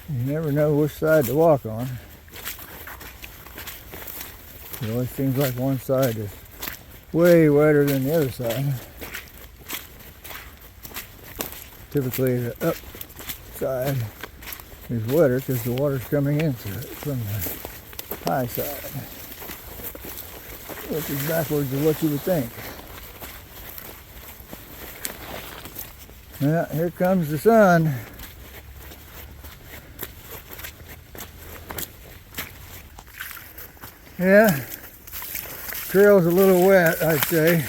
Speaker 1: You never know which side to walk on. It always seems like one side is way wetter than the other side. Typically the up side is wetter because the water's coming into it from the high side, which is backwards of what you would think. Yeah, here comes the sun. Yeah, trail's a little wet, I'd say.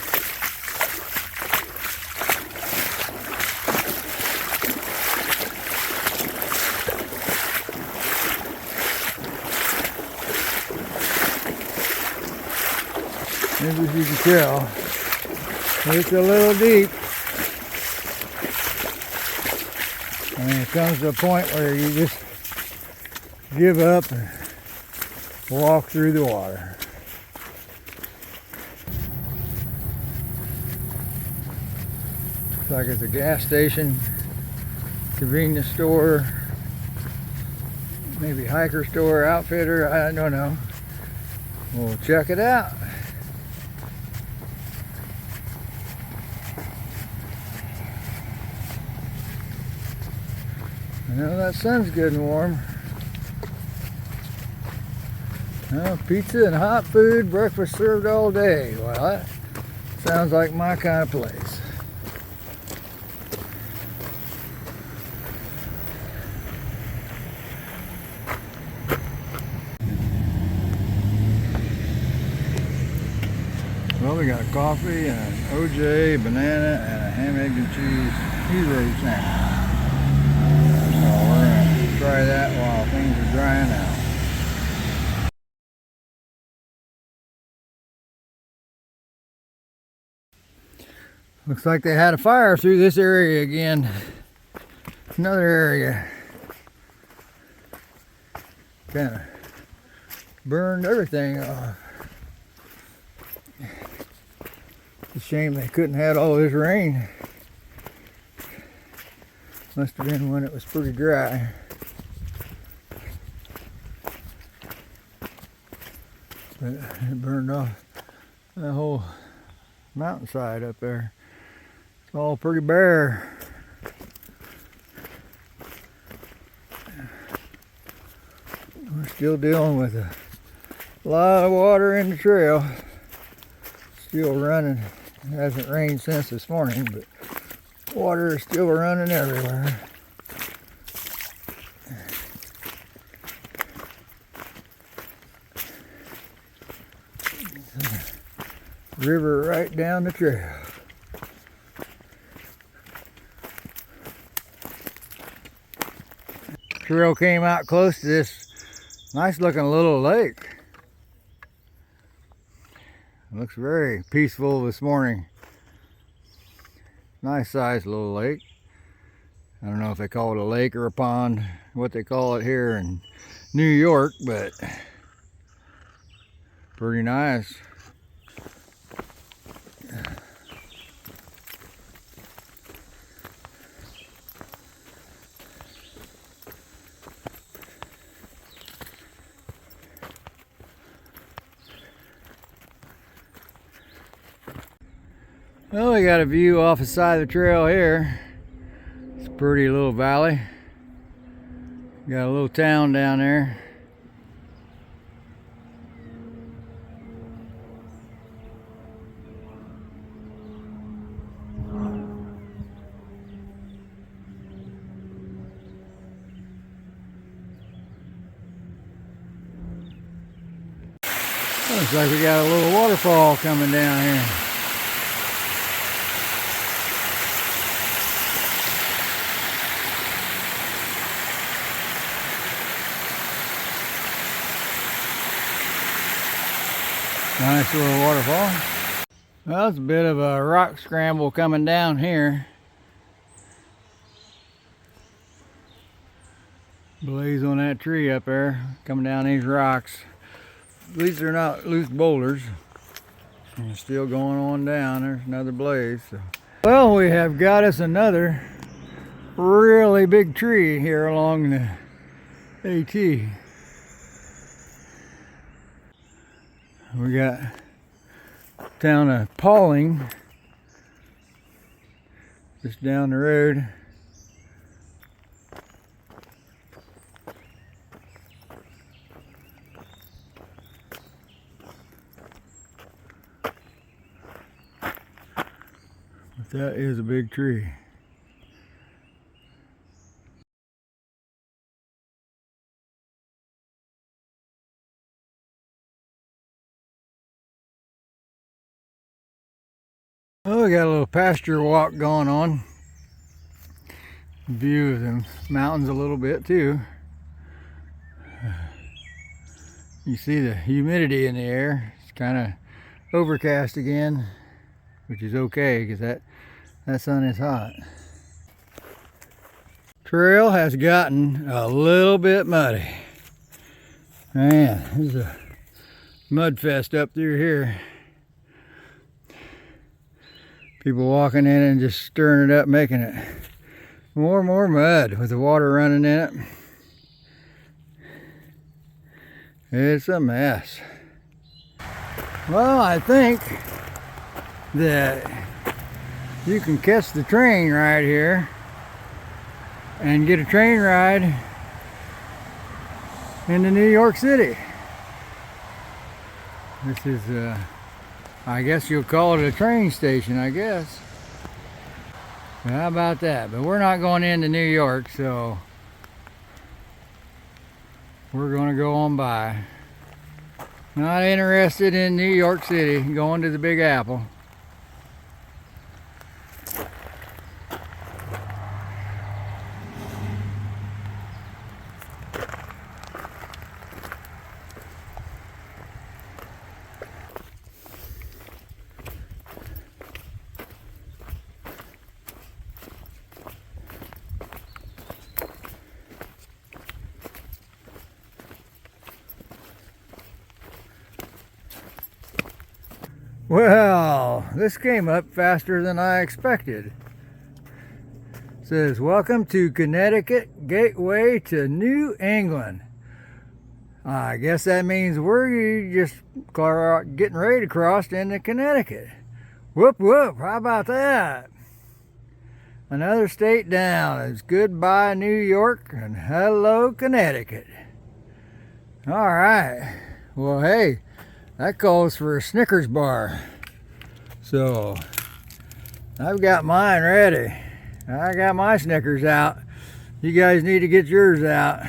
Speaker 1: Maybe you can tell. It's a little deep. And it comes to a point where you just give up and walk through the water. Looks like it's a gas station, convenience store, maybe hiker store, outfitter, I don't know. We'll check it out. I know that sun's good and warm. Well, pizza and hot food, breakfast served all day. Well, that sounds like my kind of place. Well, we got a coffee and an OJ, banana, and a ham, egg, and cheese hero sandwich. So we're gonna try that while things are drying out. Looks like they had a fire through this area again. Another area. Kind of burned everything off. It's a shame they couldn't have all this rain. Must have been when it was pretty dry. But it burned off the whole mountainside up there. It's all pretty bare. We're still dealing with a lot of water in the trail. Still running. It hasn't rained since this morning, but water is still running everywhere. River right down the trail. Trail came out close to this nice looking little lake. It looks very peaceful this morning. Nice sized little lake. I don't know if they call it a lake or a pond, what they call it here in New York, but pretty nice. Well, we got a view off the side of the trail here. It's a pretty little valley. Got a little town down there. Looks like we got a little waterfall coming down here. Nice little waterfall. Well, it's a bit of a rock scramble coming down here. Blaze on that tree up there, coming down these rocks. These are not loose boulders. And still going on down. There's another blaze. So. Well, we have got us another really big tree here along the AT. We got town of Pauling just down the road. But that is a big tree. Oh, we got a little pasture walk going on. View of the mountains a little bit too. You see the humidity in the air. It's kind of overcast again, which is okay because that sun is hot. Trail has gotten a little bit muddy. Man, there's a mud fest up through here. People walking in and just stirring it up, making it more and more mud with the water running in it. It's a mess. Well, I think that you can catch the train right here and get a train ride into New York City. This is I guess you'll call it a train station, I guess. How about that? But we're not going into New York, so we're going to go on by. Not interested in New York City, going to the Big Apple. Well, this came up faster than I expected. It says, welcome to Connecticut Gateway to New England. I guess that means we're just getting ready to cross into Connecticut. Whoop whoop, how about that? Another state down. It's goodbye New York and hello Connecticut. All right, well hey, that calls for a Snickers bar. So I've got mine ready. I got my Snickers out. You guys need to get yours out.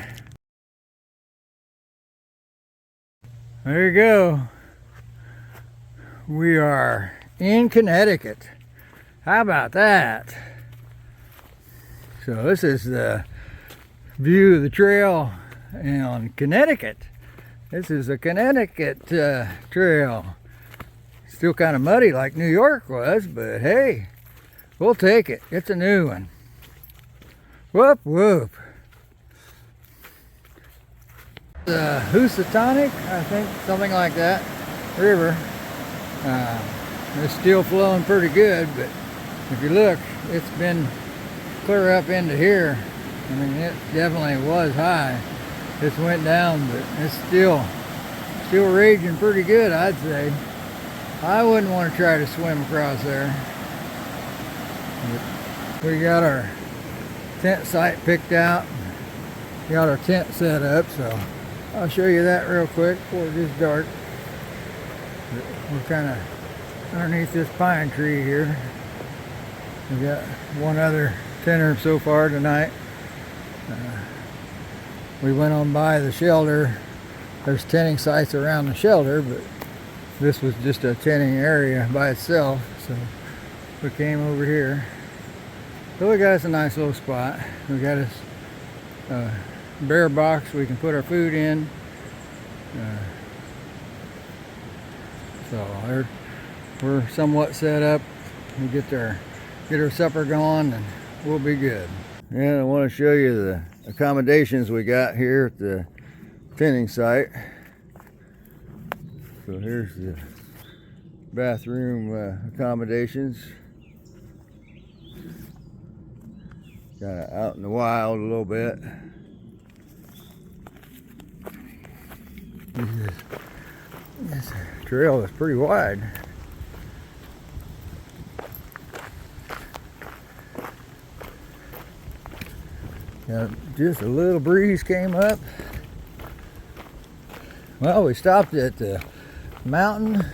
Speaker 1: There you go. We are in Connecticut. How about that? So this is the view of the trail in Connecticut. This is a Connecticut trail. Still kind of muddy like New York was, but hey, we'll take it. It's a new one. Whoop, whoop. The Housatonic, I think, something like that, river. It's still flowing pretty good, but if you look, it's been clear up into here. I mean, it definitely was high. This went down, but it's still raging pretty good, I'd say. I wouldn't want to try to swim across there. But we got our tent site picked out. Got our tent set up, so I'll show you that real quick before it gets dark. But we're kind of underneath this pine tree here. We got one other tenter so far tonight. We went on by the shelter. There's tenting sites around the shelter, but this was just a tenting area by itself, so we came over here. So we got us a nice little spot. We got us a bear box we can put our food in. So we're somewhat set up. We get our supper going and we'll be good. And I want to show you the accommodations we got here at the thinning site. So here's the bathroom accommodations. Kind of out in the wild a little bit. This trail is pretty wide. Now, just a little breeze came up. Well, we stopped at the Mountain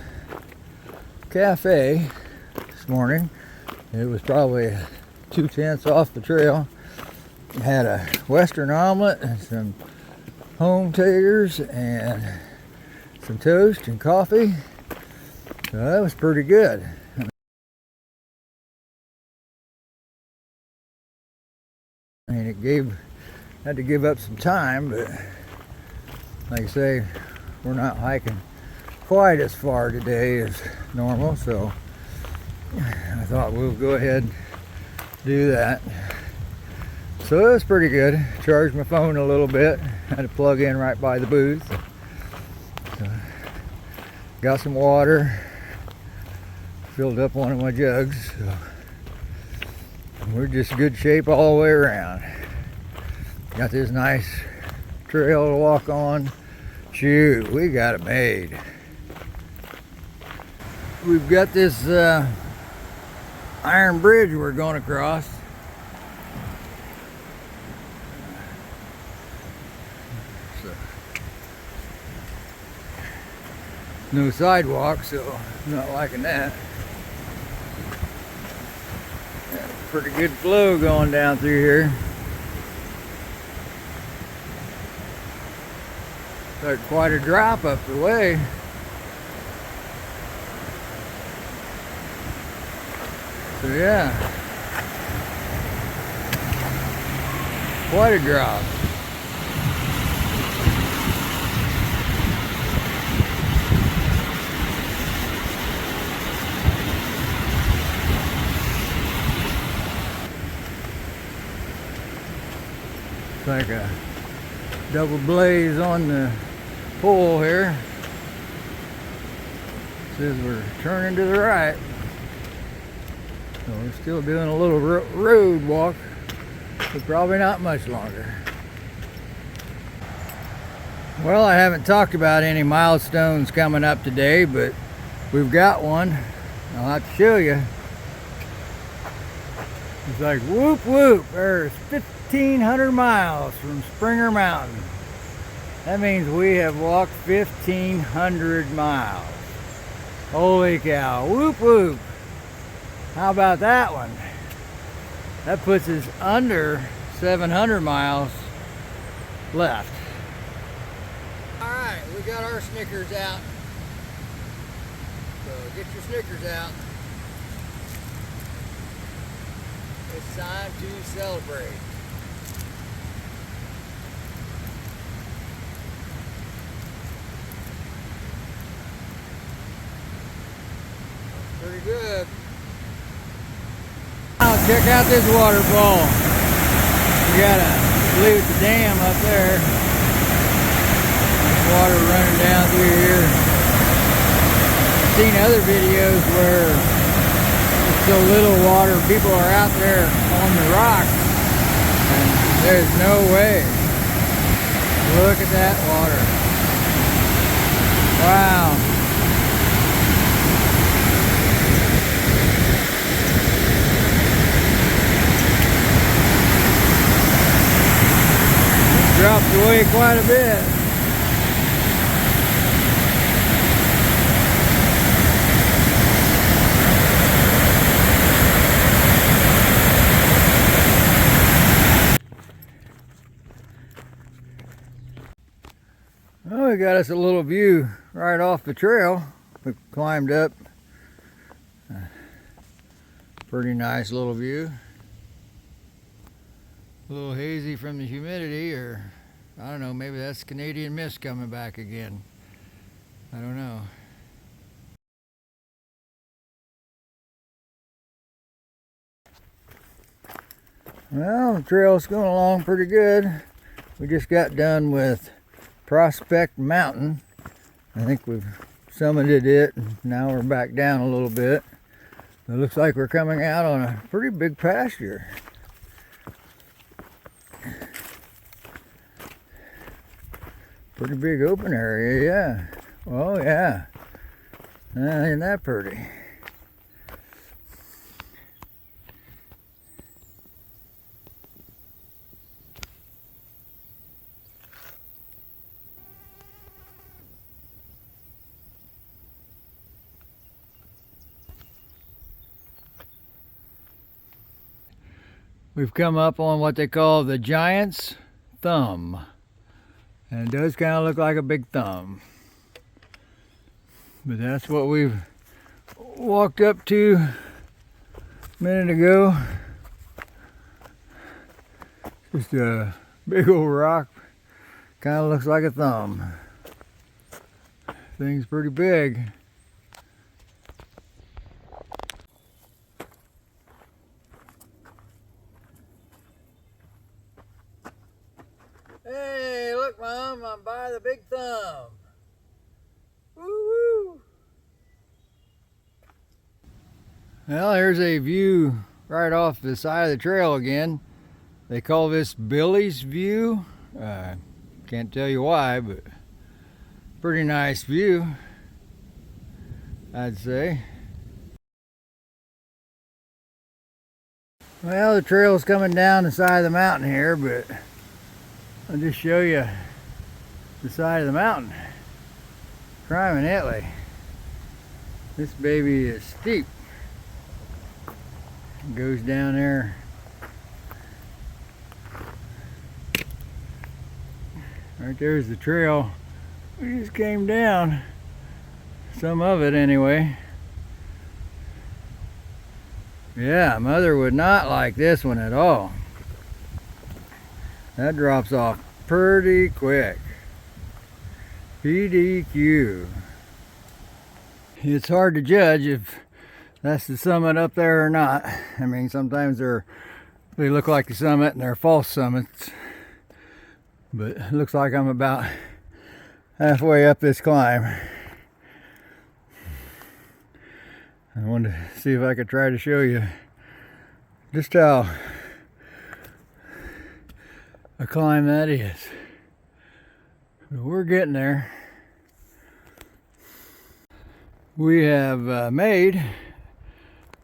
Speaker 1: Cafe this morning. It was probably 2/10 off the trail. It had a Western omelet and some home taters and some toast and coffee. So that was pretty good. I mean, had to give up some time, but like I say, we're not hiking quite as far today as normal, so I thought we'll go ahead and do that. So it was pretty good. Charged my phone a little bit. Had to plug in right by the booth. So, got some water. Filled up one of my jugs. So we're just good shape all the way around. Got this nice trail to walk on. Shoot, we got it made. We've got this iron bridge we're going across. So, no sidewalk, so I'm not liking that. Got a pretty good flow going down through here. Got quite a drop up the way. So yeah, quite a drop. It's like a double blaze on the pole here. Says we're turning to the right. So we're still doing a little road walk, but probably not much longer. Well, I haven't talked about any milestones coming up today, but we've got one. I'll have to show you. It's like whoop whoop, there's 1,500 miles from Springer Mountain. That means we have walked 1,500 miles. Holy cow, whoop whoop. How about that one? That puts us under 700 miles left. All right, we got our Snickers out. So get your Snickers out. It's time to celebrate. Pretty good. Now check out this waterfall. We got a believe it's a dam up there. Water running down through here. I've seen other videos where it's so little water, people are out there on the rocks, and there's no way. Look at that water. Wow. Dropped away quite a bit. Well, we got us a little view right off the trail. We climbed up. Pretty nice little view. A little hazy from the humidity, or I don't know, maybe that's Canadian mist coming back again. I don't know. Well, the trail's going along pretty good. We just got done with Prospect Mountain. I think we've summited it, and now we're back down a little bit. It looks like we're coming out on a pretty big pasture. Pretty big open area, yeah. Oh yeah. Ain't that pretty? We've come up on what they call the Giant's Thumb. And it does kind of look like a big thumb. But that's what we've walked up to a minute ago. Just a big old rock. Kind of looks like a thumb. Thing's pretty big. Hey, look, Mom, I'm by the big thumb. Woo-woo. Well, here's a view right off the side of the trail again. They call this Billy's View. Can't tell you why, but pretty nice view, I'd say. Well, the trail's coming down the side of the mountain here, but I'll just show you the side of the mountain. Criminy Italy. This baby is steep. It goes down there. Right there's the trail. We just came down. Some of it anyway. Yeah, Mother would not like this one at all. That drops off pretty quick. PDQ. It's hard to judge if that's the summit up there or not. I mean, sometimes they look like the summit and they're false summits. But it looks like I'm about halfway up this climb. I wanted to see if I could try to show you just how a climb that is. But we're getting there. We have made,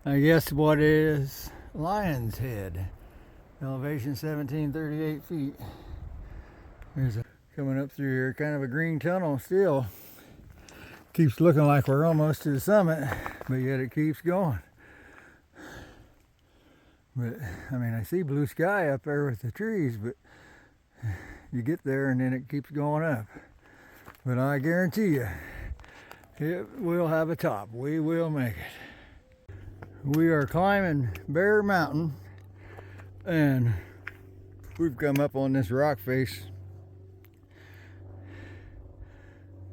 Speaker 1: I guess, what is Lion's Head. Elevation 1738 feet. There's a coming up through here, kind of a green tunnel still. Keeps looking like we're almost to the summit, but yet it keeps going. But I mean, I see blue sky up there with the trees, but you get there and then it keeps going up. But I guarantee you, it will have a top. We will make it. We are climbing Bear Mountain, and we've come up on this rock face,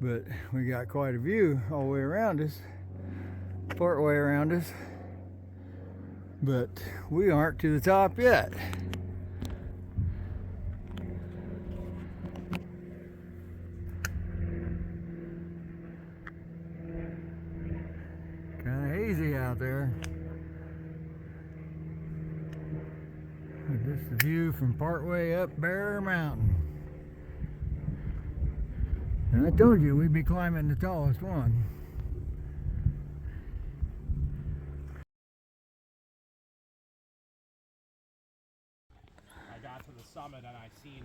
Speaker 1: but we got quite a view all the way around us, part way around us, but we aren't to the top yet. Kind of hazy out there. This is the view from partway up Bear Mountain. And I told you we'd be climbing the tallest one.
Speaker 3: I got to the summit and I seen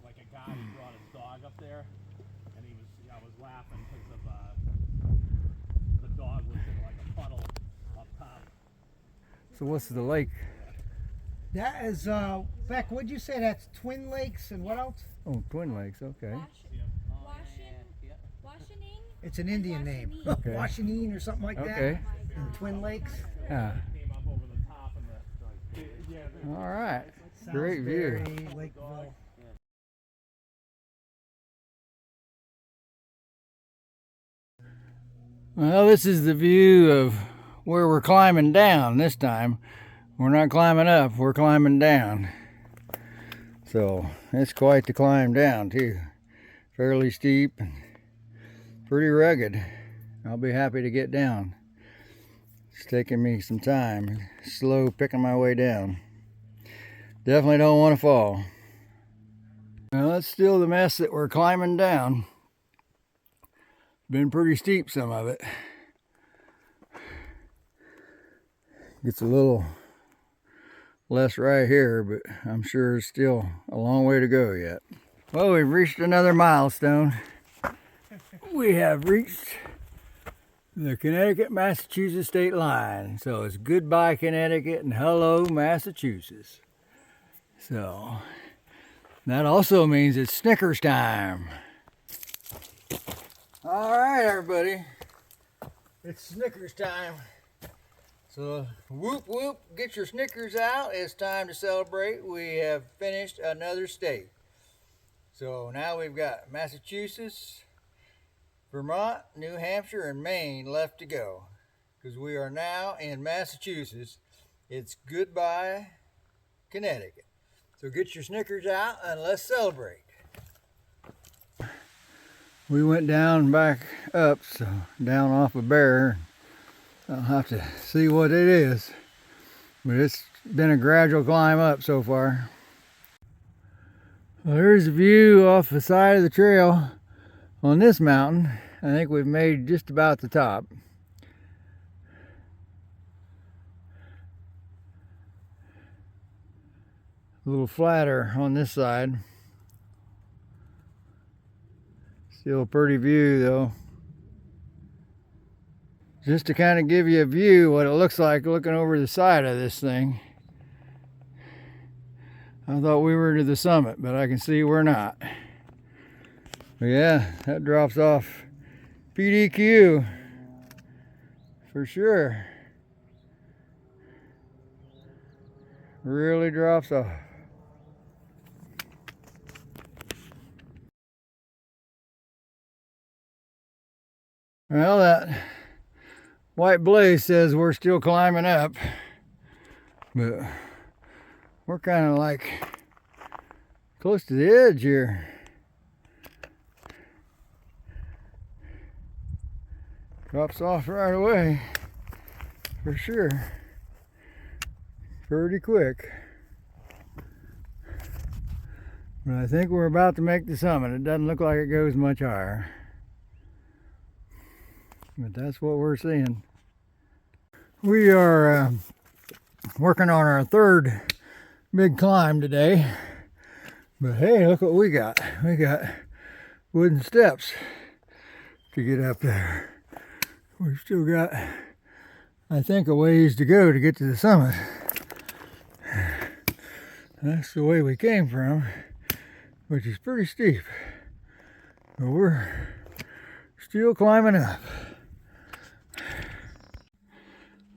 Speaker 3: like a guy who brought his dog up there, and I was laughing because of the dog was in like a puddle up top.
Speaker 1: So what's the lake?
Speaker 4: That is, Beck, what'd you say? That's Twin Lakes and what else?
Speaker 1: Oh, Twin Lakes, okay.
Speaker 5: Washining?
Speaker 4: It's an Indian name.
Speaker 1: Okay.
Speaker 4: Washining or something like
Speaker 1: Okay.
Speaker 4: that. And Twin Lakes.
Speaker 1: Yeah.
Speaker 3: Came up over the top and the
Speaker 1: All right.
Speaker 4: Sounds
Speaker 1: Great view.
Speaker 4: very Lakeville.
Speaker 1: Well, this is the view of where we're climbing down this time. we're not climbing up, we're climbing down. So it's quite the climb down too. Fairly steep and pretty rugged. I'll be happy to get down. It's taking me some time, slow picking my way down. Definitely don't want to fall. Well, that's still the mess that we're climbing down. Been pretty steep, some of it. Gets a little less right here, but I'm sure it's still a long way to go yet. Well, we've reached another milestone. We have reached the Connecticut-Massachusetts state line. So it's goodbye Connecticut and hello Massachusetts. So that also means it's Snickers time. All right, everybody, it's Snickers time. So whoop whoop, get your Snickers out. It's time to celebrate. We have finished another state. So now we've got Massachusetts, Vermont, New Hampshire, and Maine left to go. Because we are now in Massachusetts. It's goodbye Connecticut. So get your Snickers out and let's celebrate. We went down back up, so down off a Bear. I'll have to see what it is. But it's been a gradual climb up so far. Well, here's a view off the side of the trail on this mountain. I think we've made just about the top. A little flatter on this side. Still a pretty view though. Just to kind of give you a view what it looks like looking over the side of this thing. I thought we were to the summit, but I can see we're not. But yeah, that drops off PDQ for sure. Really drops off. Well, that white blaze says we're still climbing up, but we're kind of like close to the edge here. Drops off right away, for sure. Pretty quick. But I think we're about to make the summit. It doesn't look like it goes much higher. But that's what we're seeing. We are working on our third big climb today. But hey, look what we got. We got wooden steps to get up there. We've still got, I think, a ways to go to get to the summit. That's the way we came from, which is pretty steep. But we're still climbing up.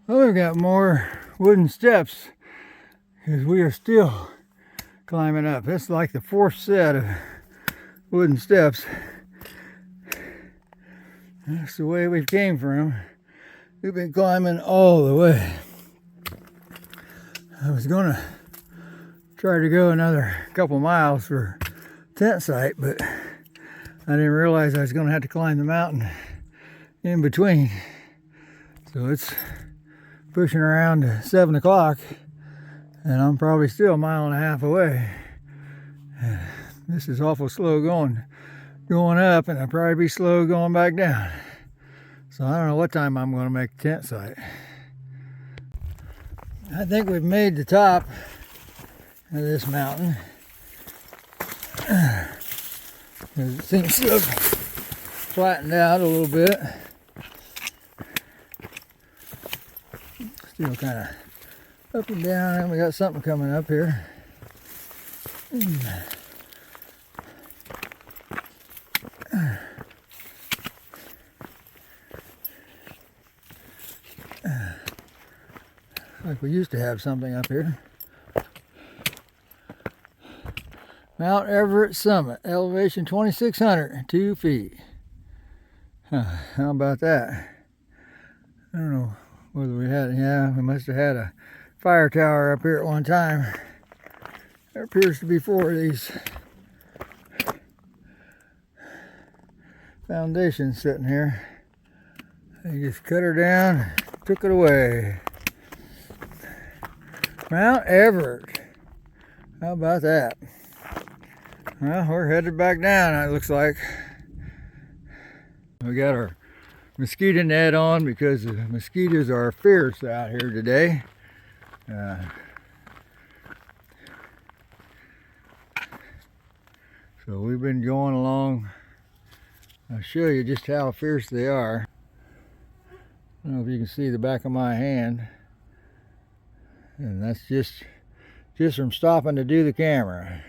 Speaker 1: Well, we've got more wooden steps because we are still climbing up. It's like the fourth set of wooden steps. That's the way we came from. We've been climbing all the way. I was gonna try to go another couple miles for tent site, but I didn't realize I was gonna have to climb the mountain in between. So it's pushing around to 7 o'clock and I'm probably still a mile and a half away. This is awful slow going up, and I'll probably be slow going back down. So I don't know what time I'm going to make the tent site. I think we've made the top of this mountain. It seems to have flattened out a little bit. Still kind of up and down, and we got something coming up here. Like we used to have something up here. Mount Everett Summit, elevation 2,602 feet. How about that? I don't know whether we had, yeah, we must have had a fire tower up here at one time. There appears to be 4 of these foundations sitting here. They just cut her down, took it away. Mount Everett. How about that? Well, we're headed back down, it looks like. We got our mosquito net on because the mosquitoes are fierce out here today. So we've been going along. I'll show you just how fierce they are. I don't know if you can see the back of my hand. And that's just from stopping to do the camera.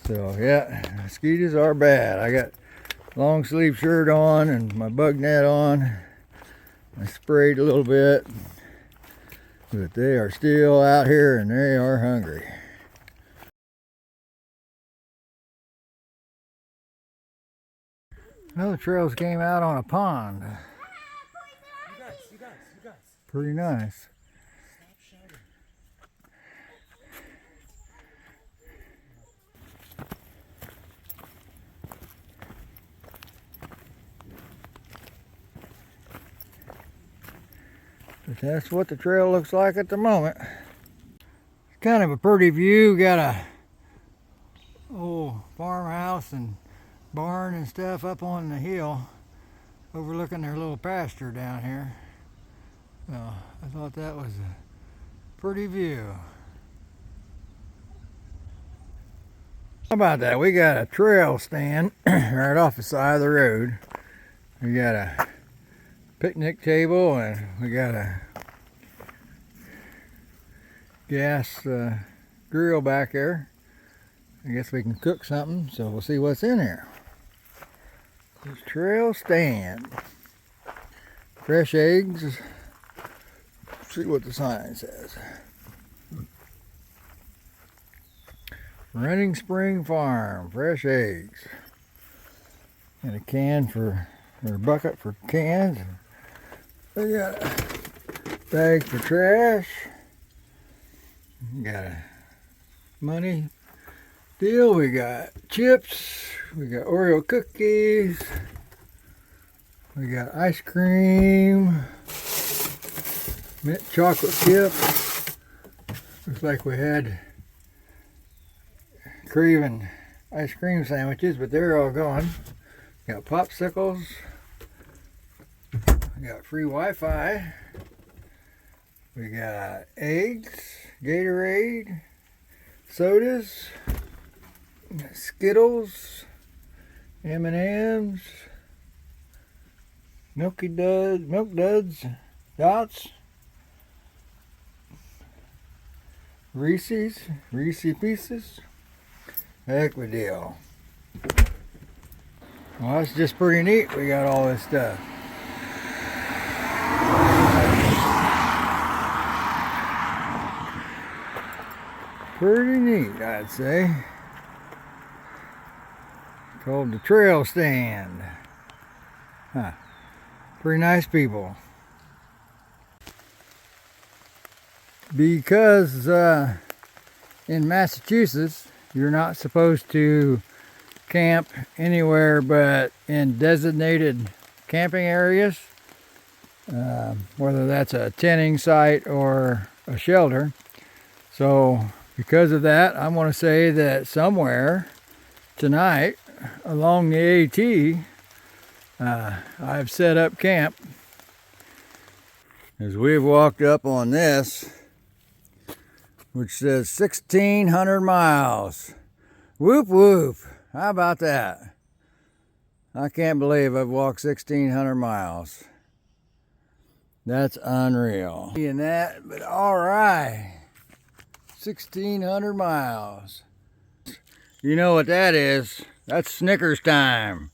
Speaker 1: So yeah, mosquitoes are bad. I got long sleeve shirt on and my bug net on. I sprayed a little bit, but they are still out here and they are hungry. Well, the trails came out on a pond.
Speaker 3: You guys.
Speaker 1: Pretty nice.
Speaker 3: Stop shouting.
Speaker 1: But that's what the trail looks like at the moment. It's kind of a pretty view. Got a old farmhouse and barn and stuff up on the hill overlooking their little pasture down here. So I thought that was a pretty view. How about that? We got a trail stand right off the side of the road. We got a picnic table and we got a gas grill back there. I guess we can cook something, so we'll see what's in here. This trail stand. Fresh eggs. Let's see what the sign says. Running Spring Farm, fresh eggs. And a can or a bucket for cans. We got a bag for trash. We got a money deal. We got chips. We got Oreo cookies. We got ice cream. Mint chocolate chip. Looks like we had craving ice cream sandwiches, but they're all gone. Got popsicles. We got free Wi-Fi. We got eggs, Gatorade, sodas, Skittles, M&Ms, Milk Duds, Dots, Reese's Pieces. Heck of a deal. Well, that's just pretty neat. We got all this stuff. Pretty neat, I'd say. Called the Trail Stand. Huh. Pretty nice people. Because in Massachusetts, you're not supposed to camp anywhere but in designated camping areas, whether that's a tenting site or a shelter. So because of that, I'm going to say that somewhere tonight along the AT, I've set up camp. As we've walked up on this, which says 1,600 miles. Whoop whoop. How about that? I can't believe I've walked 1,600 miles. That's unreal. Seeing that, but all right. 1,600 miles. You know what that is? That's Snickers time.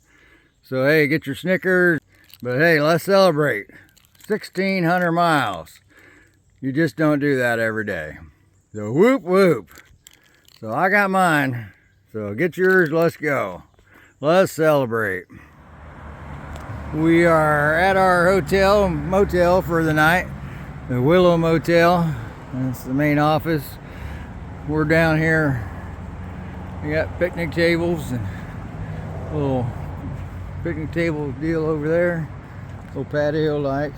Speaker 1: So hey, get your Snickers. But hey, let's celebrate. 1,600 miles. You just don't do that every day. So whoop whoop. So I got mine. So get yours, let's go. Let's celebrate. We are at our motel for the night, the Willow Motel. That's the main office. We're down here. We got picnic tables and a little picnic table deal over there, little patio like.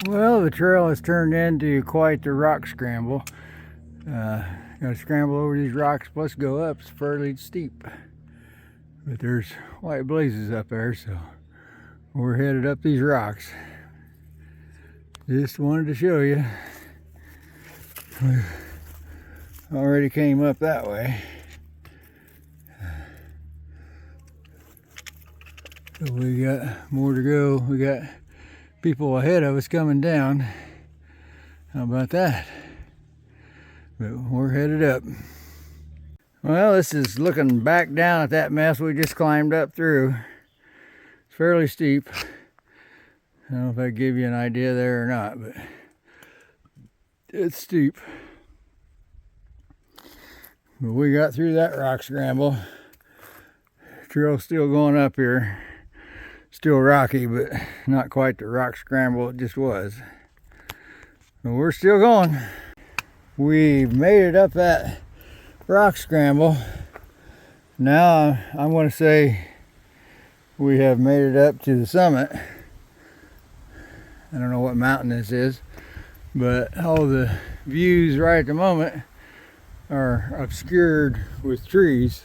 Speaker 1: Well, the trail has turned into quite the rock scramble. Gotta scramble over these rocks plus go up. It's fairly steep. But there's white blazes up there, so we're headed up these rocks. Just wanted to show you. We already came up that way. So we got more to go. We got people ahead of us coming down. How about that? But we're headed up. Well, this is looking back down at that mess we just climbed up through. It's fairly steep. I don't know if I give you an idea there or not, but it's steep. But we got through that rock scramble. Trail's still going up here. Still rocky, but not quite the rock scramble it just was. But we're still going. We've made it up that rock scramble. Now I'm going to say we have made it up to the summit. I don't know what mountain this is, but all the views right at the moment are obscured with trees.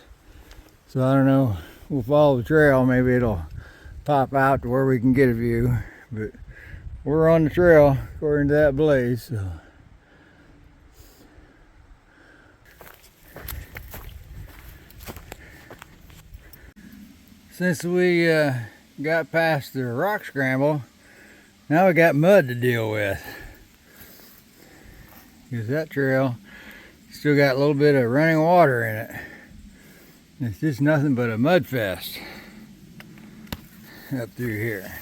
Speaker 1: So I don't know, we'll follow the trail, maybe it'll pop out to where we can get a view, but we're on the trail according to that blaze. So. Since we got past the rock scramble, now we got mud to deal with. Because that trail still got a little bit of running water in it. It's just nothing but a mud fest up through here.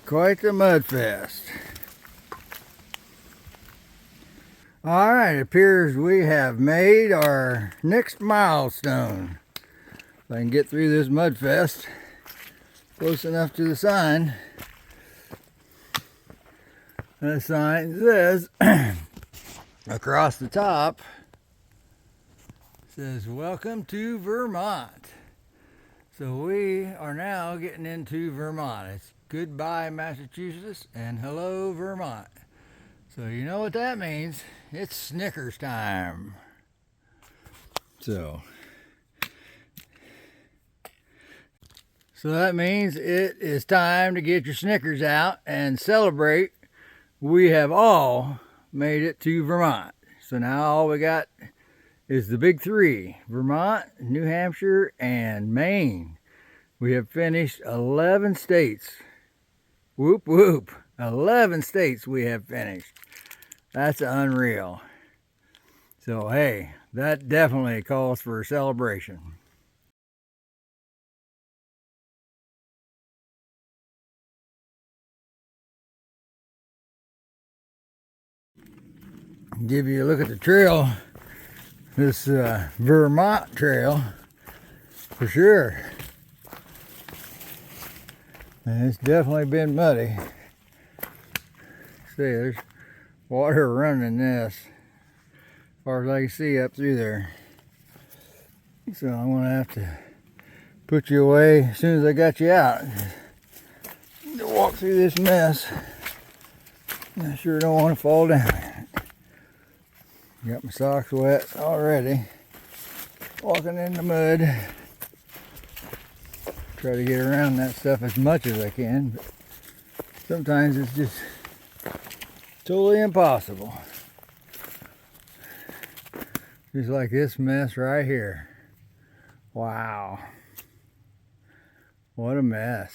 Speaker 1: Quite the mud fest. Alright, it appears we have made our next milestone. If I can get through this mud fest close enough to the sign. The sign says across the top says welcome to Vermont. So we are now getting into Vermont. It's goodbye Massachusetts and hello Vermont. So you know what that means. It's Snickers time. So that means it is time to get your Snickers out and celebrate. We have all made it to Vermont. So now all we got is the big three: Vermont, New Hampshire, and Maine. We have finished 11 states. Whoop whoop. 11 states we have finished. That's unreal. So hey, that definitely calls for a celebration. Give you a look at the trail. This Vermont trail, for sure. And it's definitely been muddy. See, there's water running in this, as far as I can see up through there. So I'm gonna have to put you away as soon as I got you out to walk through this mess. I sure don't want to fall down. Got my socks wet already. Walking in the mud. Try to get around that stuff as much as I can, but sometimes it's just totally impossible. Just like this mess right here. Wow. What a mess.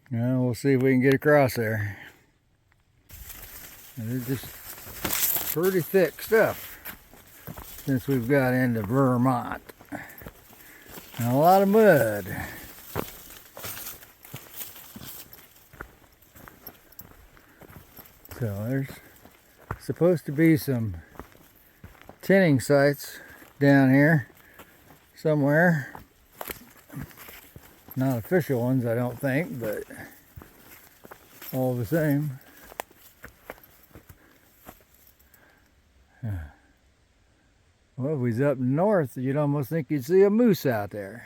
Speaker 1: Now we'll see if we can get across there. There's just pretty thick stuff since we've got into Vermont. And a lot of mud. So there's supposed to be some tinning sites down here somewhere. Not official ones, I don't think, but all the same. Well, if he's up north, you'd almost think you'd see a moose out there.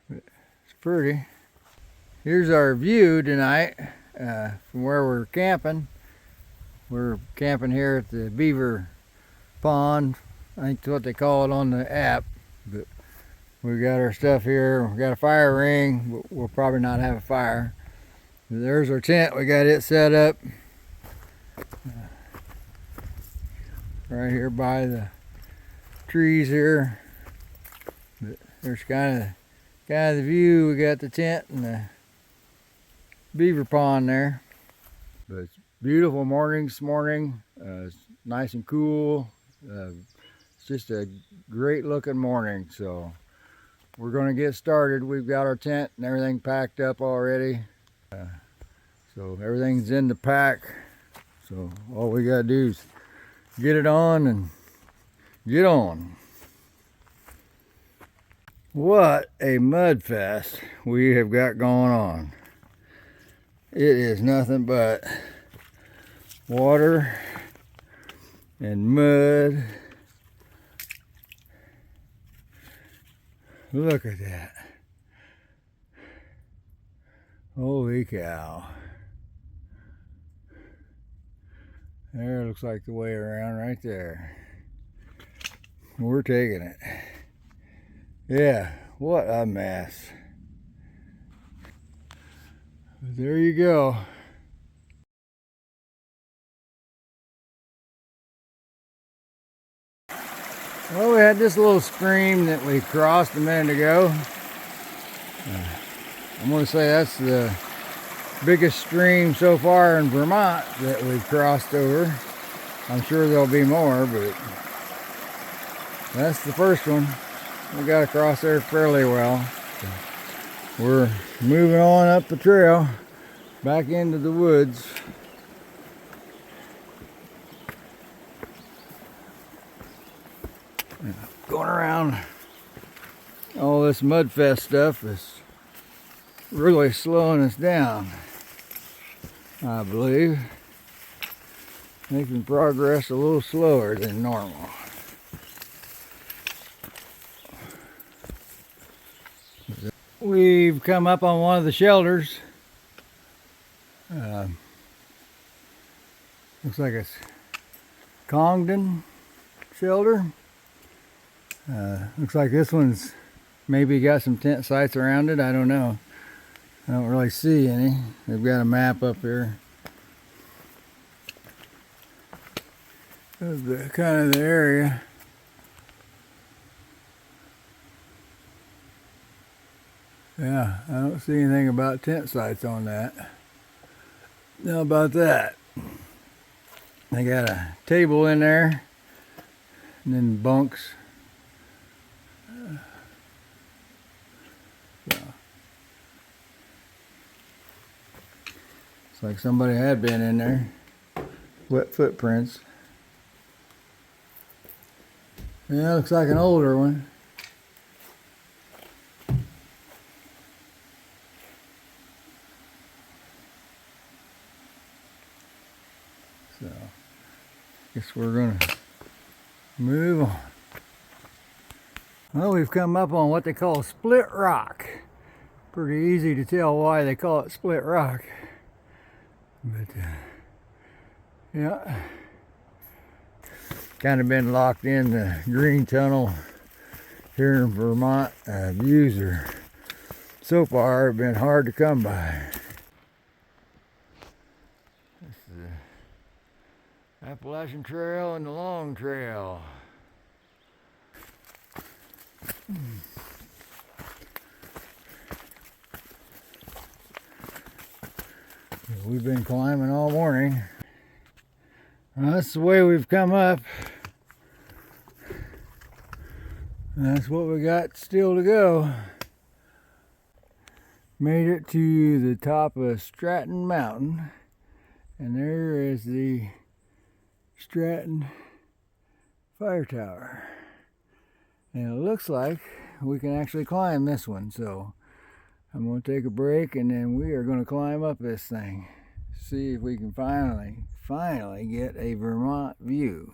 Speaker 1: It's pretty. Here's our view tonight from where we're camping. We're camping here at the Beaver Pond. I think that's what they call it on the app. But we got our stuff here. We got a fire ring, but we'll probably not have a fire. There's our tent. We got it set up right here by the trees here. But there's kind of the view. We got the tent and the beaver pond there. But it's beautiful morning this morning. It's nice and cool. It's just a great looking morning. So we're going to get started. We've got our tent and everything packed up already. So everything's in the pack. So all we got to do is get it on and get on. What a mud fest we have got going on. It is nothing but water and mud. Look at that. Holy cow. There, looks like the way around right there. We're taking it. Yeah, what a mess. But there you go. Well, we had this little stream that we crossed a minute ago. I'm going to say that's the biggest stream so far in Vermont that we've crossed over. I'm sure there'll be more, but that's the first one. We got across there fairly well. So we're moving on up the trail back into the woods. Going around all this mudfest stuff is really slowing us down, I believe. Making progress a little slower than normal. We've come up on one of the shelters. Looks like it's Congdon shelter. Looks like this one's maybe got some tent sites around it. I don't know. I don't really see any. They've got a map up here of the kind of the area. Yeah, I don't see anything about tent sites on that. How about that? They got a table in there and then bunks. So. It's like somebody had been in there. Wet footprints. Yeah, looks like an older one. So, guess we're gonna move on. Well, we've come up on what they call split rock. Pretty easy to tell why they call it split rock. But, yeah. Kind of been locked in the green tunnel here in Vermont. Views are so far have been hard to come by. This is the Appalachian Trail and the Long Trail. we've been climbing all morning. Well, that's the way we've come up. That's what we got still to go. Made it to the top of Stratton Mountain, and there is the Stratton Fire Tower. And it looks like we can actually climb this one, so I'm going to take a break and then we are going to climb up this thing. See if we can finally get a Vermont view.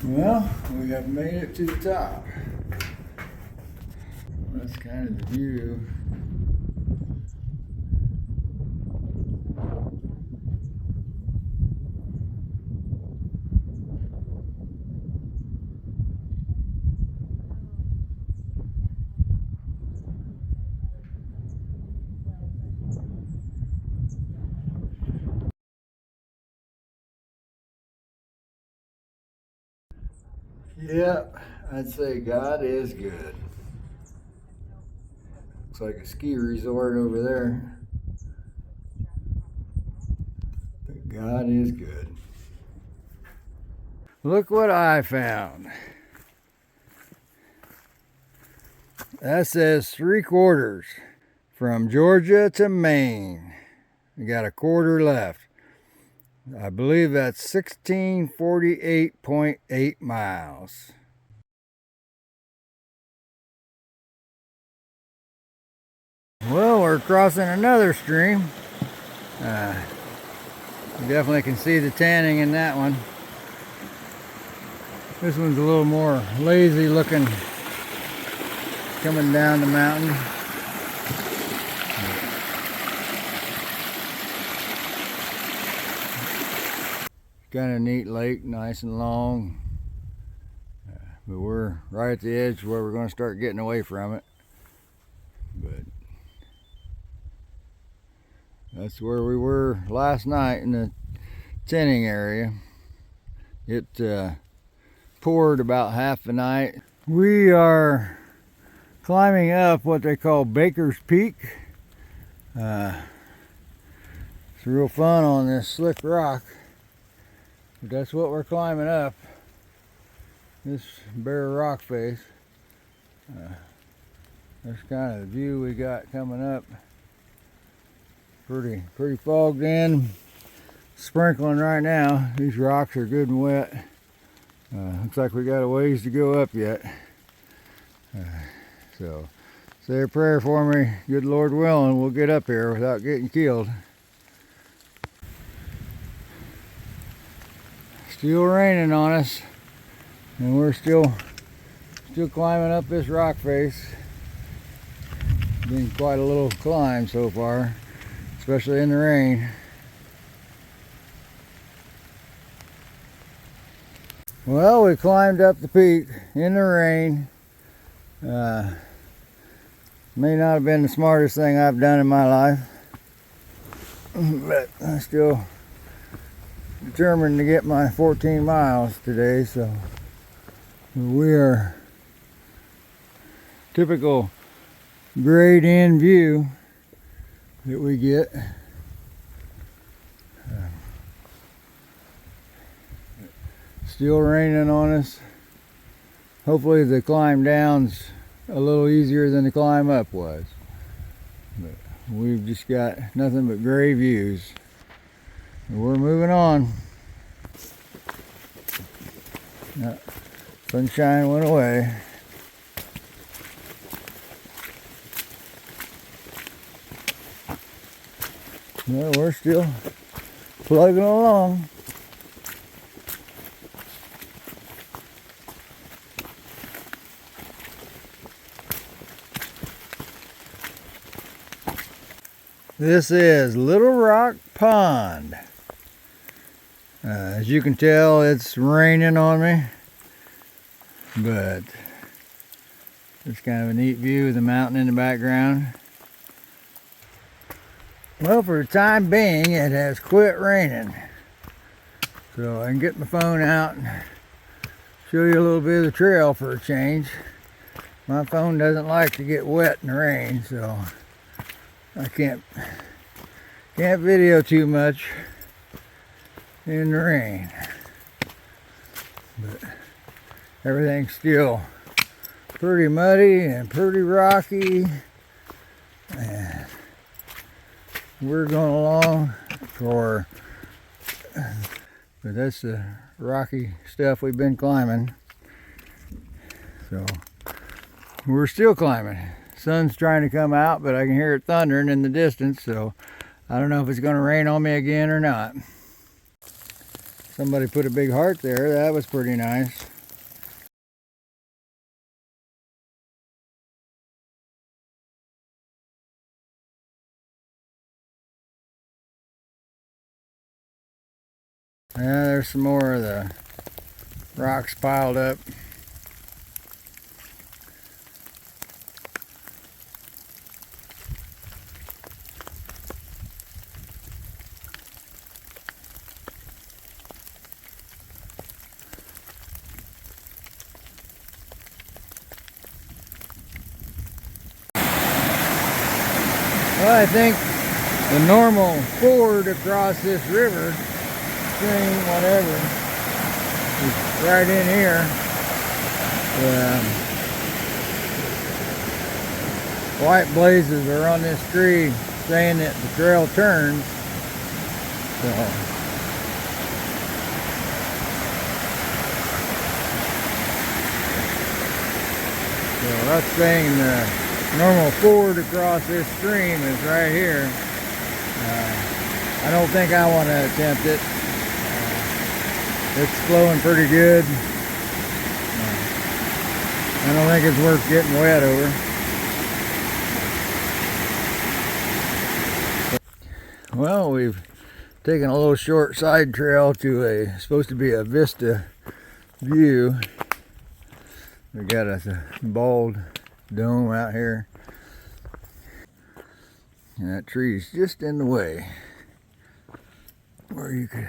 Speaker 1: Well, we have made it to the top. That's kind of the view. Yep, I'd say God is good. Looks like a ski resort over there. But God is good. Look what I found. That says 3/4 from Georgia to Maine. We got a quarter left. I believe that's 1648.8 miles. Well, we're crossing another stream. You definitely can see the tanning in that one. This one's a little more lazy looking, coming down the mountain. Kind of neat lake, nice and long. But we're right at the edge where we're going to start getting away from it. But that's where we were last night in the tanning area. It poured about half the night. We are climbing up what they call Baker's Peak. It's real fun on this slick rock. But that's what we're climbing up. This bare rock face. That's kind of the view we got coming up. Pretty fogged in. Sprinkling right now. These rocks are good and wet. Looks like we got a ways to go up yet. So say a prayer for me. Good Lord willing, we'll get up here without getting killed. Still raining on us, and we're still climbing up this rock face. Been quite a little climb so far, especially in the rain. Well, we climbed up the peak in the rain. May not have been the smartest thing I've done in my life, but I'm still determined to get my 14 miles today. So we are typical grade in view that we get. Still raining on us. Hopefully the climb down's a little easier than the climb up was. But we've just got nothing but gray views. We're moving on. Sunshine went away. Well, we're still plugging along. This is Little Rock Pond. As you can tell, it's raining on me, but it's kind of a neat view of the mountain in the background. Well, for the time being, it has quit raining. So I can get my phone out and show you a little bit of the trail for a change. My phone doesn't like to get wet in the rain, so I can't video too much in the rain. But everything's still pretty muddy and pretty rocky, and we're going along but that's the rocky stuff we've been climbing. So we're still climbing. Sun's trying to come out, but I can hear it thundering in the distance, so I don't know if it's going to rain on me again or not. Somebody put a big heart there. That was pretty nice. Yeah, there's some more of the rocks piled up. Well, I think the normal ford across this river, stream, whatever, is right in here. White blazes are on this tree saying that the trail turns. So that's saying the normal ford across this stream is right here. I don't think I want to attempt it. It's flowing pretty good. I don't think it's worth getting wet over. Well, we've taken a little short side trail to supposed to be a vista view. We got a bald dome out here. And that tree's just in the way where you could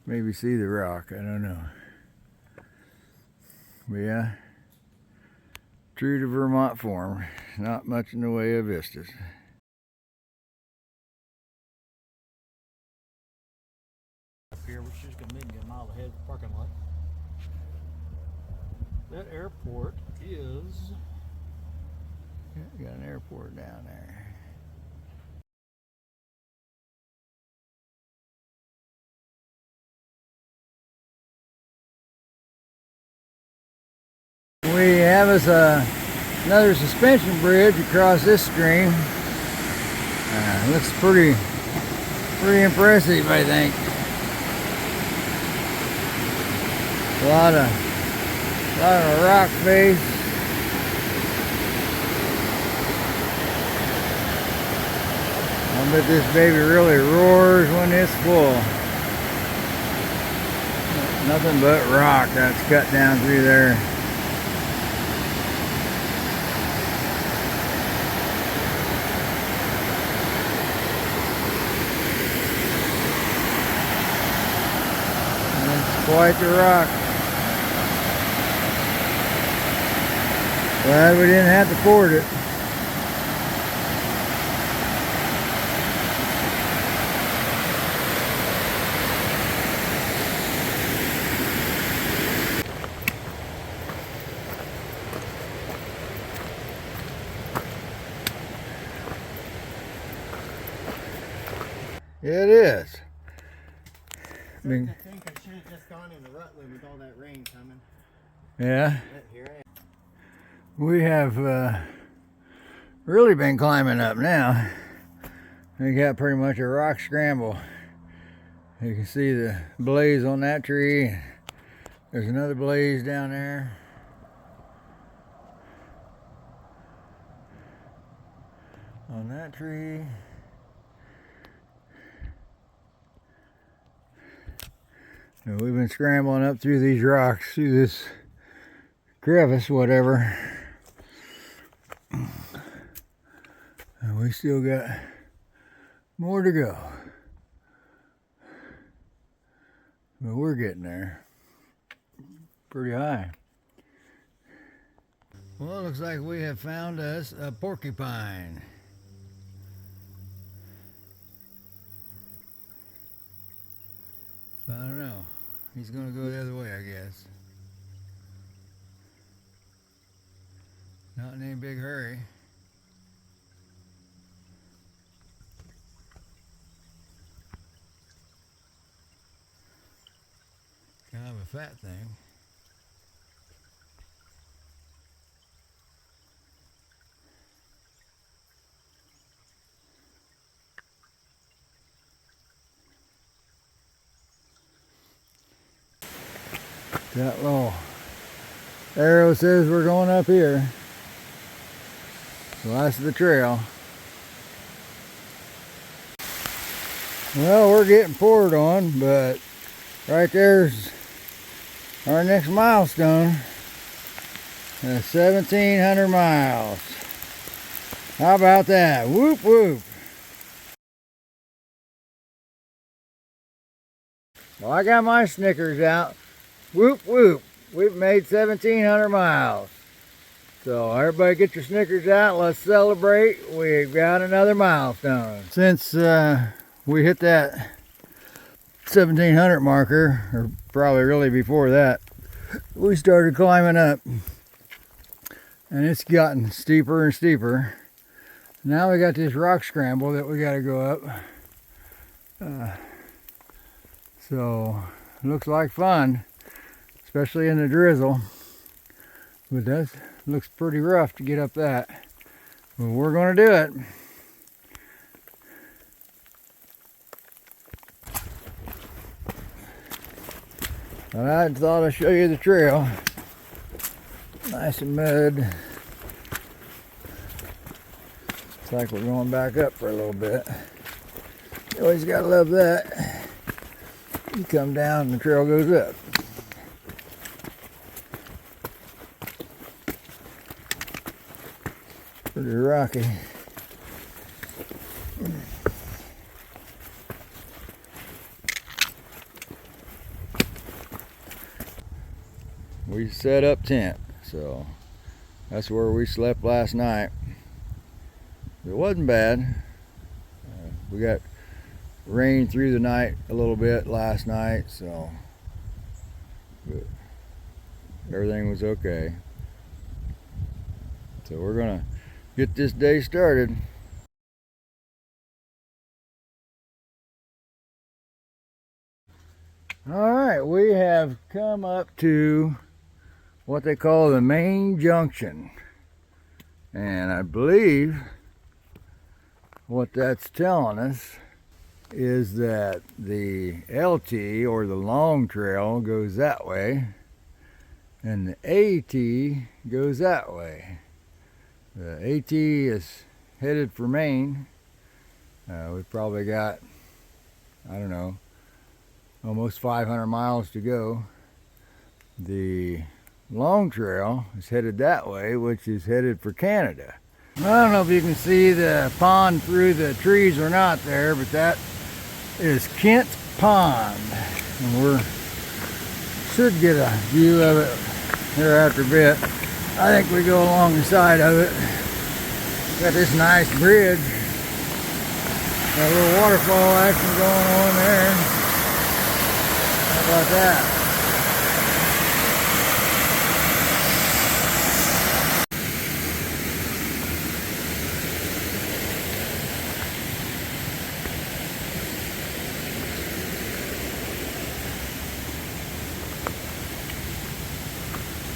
Speaker 1: maybe see the rock. I don't know. But yeah, true to Vermont form, not much in the way of vistas.
Speaker 5: Up here, we're just gonna maybe a mile ahead of the parking lot. That airport is.
Speaker 1: Yeah, you got an airport down there. We have us another suspension bridge across this stream. Looks pretty impressive, I think. A lot of rock face. I bet this baby really roars when it's full. Nothing but rock that's cut down through there. Quite the rock. Glad we didn't have to ford it. It is.
Speaker 4: I think I should have just gone in the Rutland with all that rain coming.
Speaker 1: Yeah.
Speaker 4: But here I am.
Speaker 1: We have really been climbing up now. We got pretty much a rock scramble. You can see the blaze on that tree. There's another blaze down there. On that tree. So we've been scrambling up through these rocks, through this crevice, whatever. And we still got more to go. But we're getting there. Pretty high. Well, it looks like we have found us a porcupine. So I don't know. He's gonna go the other way, I guess. Not in any big hurry. Kind of a fat thing. That little arrow says we're going up here. So that's the trail. Well, we're getting poured on, but right there's our next milestone. 1,700 miles. How about that? Whoop whoop. Well, I got my Snickers out. Whoop whoop. We've made 1,700 miles. So everybody get your Snickers out. Let's celebrate. We've got another milestone. Since we hit that 1,700 marker, or probably really before that, we started climbing up. And it's gotten steeper and steeper. Now we got this rock scramble that we got to go up. So it looks like fun, especially in the drizzle. But that looks pretty rough to get up that. But we're going to do it. But I thought I'd show you the trail. Nice and mud. Looks like we're going back up for a little bit. You always gotta love that. You come down and the trail goes up. Pretty rocky. We set up tent, so that's where we slept last night. It wasn't bad. We got rain through the night a little bit last night, so everything was okay. So we're gonna get this day started. All right, we have come up to what they call the main junction, and I believe what that's telling us is that the LT, or the long trail, goes that way, and the AT goes that way. The AT is headed for Maine. We've probably got, I don't know, almost 500 miles to go. The long trail is headed that way, which is headed for Canada. I don't know if you can see the pond through the trees or not there, but that is Kent Pond. And we should get a view of it here after a bit. I think we go along the side of it. Got this nice bridge. Got a little waterfall action going on there. How about that?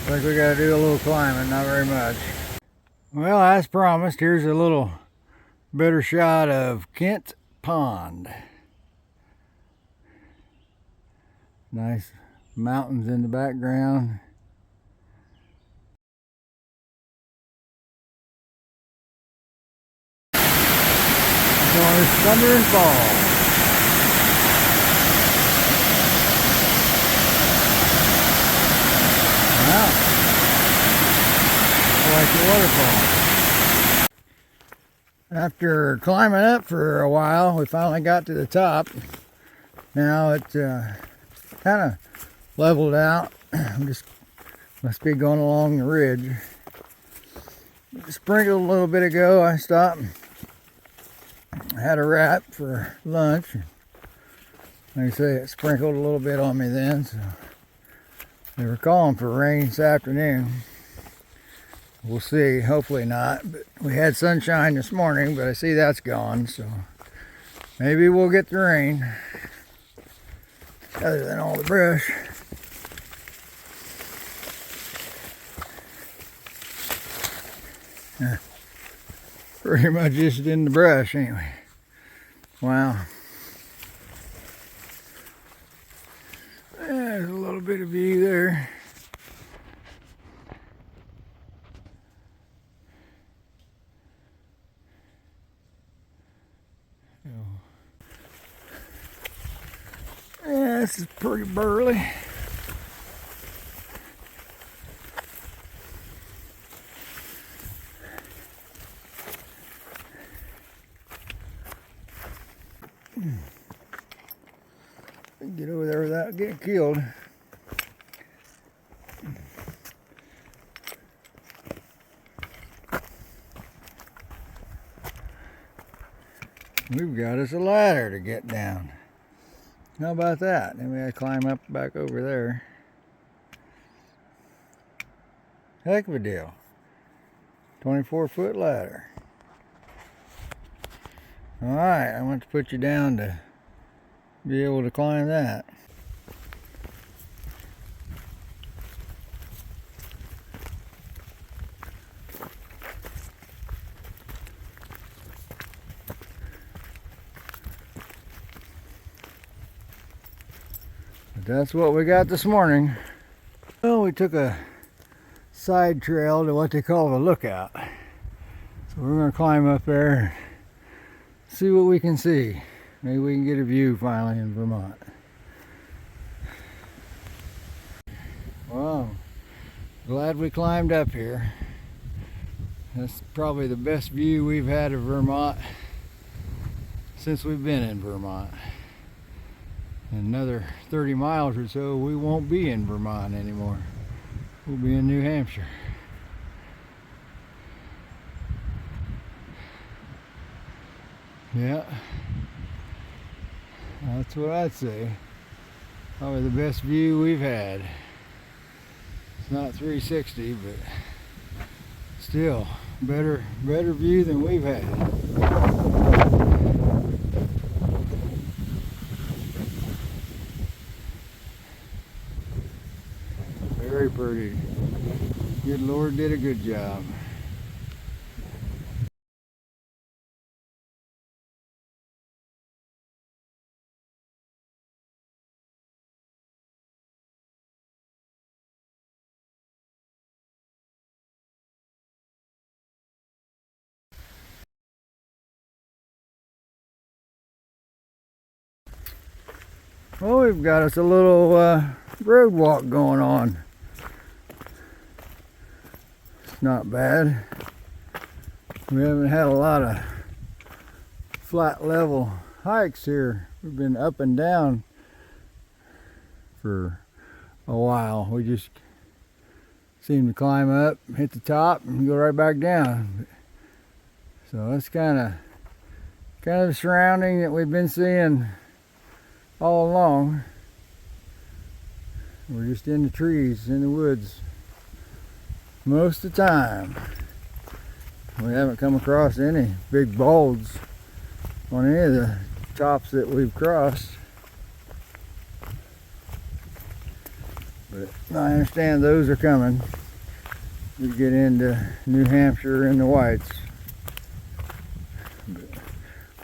Speaker 1: I think we got to do a little climbing, not very much. Well, as promised, here's a little better shot of Kent Pond. Nice mountains in the background. So it's summer and fall. Wow. I like the waterfall. After climbing up for a while, we finally got to the top. Now it's kind of leveled out. I'm just Must be going along the ridge. Sprinkled a little bit ago. I stopped and had a wrap for lunch. Like I say, it sprinkled a little bit on me then, so they were calling for rain this afternoon. We'll see, hopefully not. But we had sunshine this morning, but I see that's gone, so maybe we'll get the rain. Other than all the brush. Pretty much just in the brush anyway. Wow. There's a little bit of view there. Yeah, this is pretty burly. Get over there without getting killed. We've got us a ladder to get down. How about that? Then we gotta climb up back over there. Heck of a deal. 24-foot ladder. Alright, I want to put you down to be able to climb that. But that's what we got this morning. Well, we took a side trail to what they call the lookout. So we're going to climb up there and see what we can see. Maybe we can get a view finally in Vermont. Wow, glad we climbed up here. That's probably the best view we've had of Vermont since we've been in Vermont. In another 30 miles or so, we won't be in Vermont anymore. We'll be in New Hampshire. Yeah. That's what I'd say. Probably the best view we've had. It's not 360, but still better view than we've had. Very pretty. Good Lord did a good job. Well, we've got us a little road walk going on. It's not bad. We haven't had a lot of flat level hikes here. We've been up and down for a while. We just seem to climb up, hit the top, and go right back down. So that's kind of the surrounding that we've been seeing all along. We're just in the trees, in the woods most of the time. We haven't come across any big bulbs on any of the tops that we've crossed. But I understand those are coming. We get into New Hampshire and the Whites. But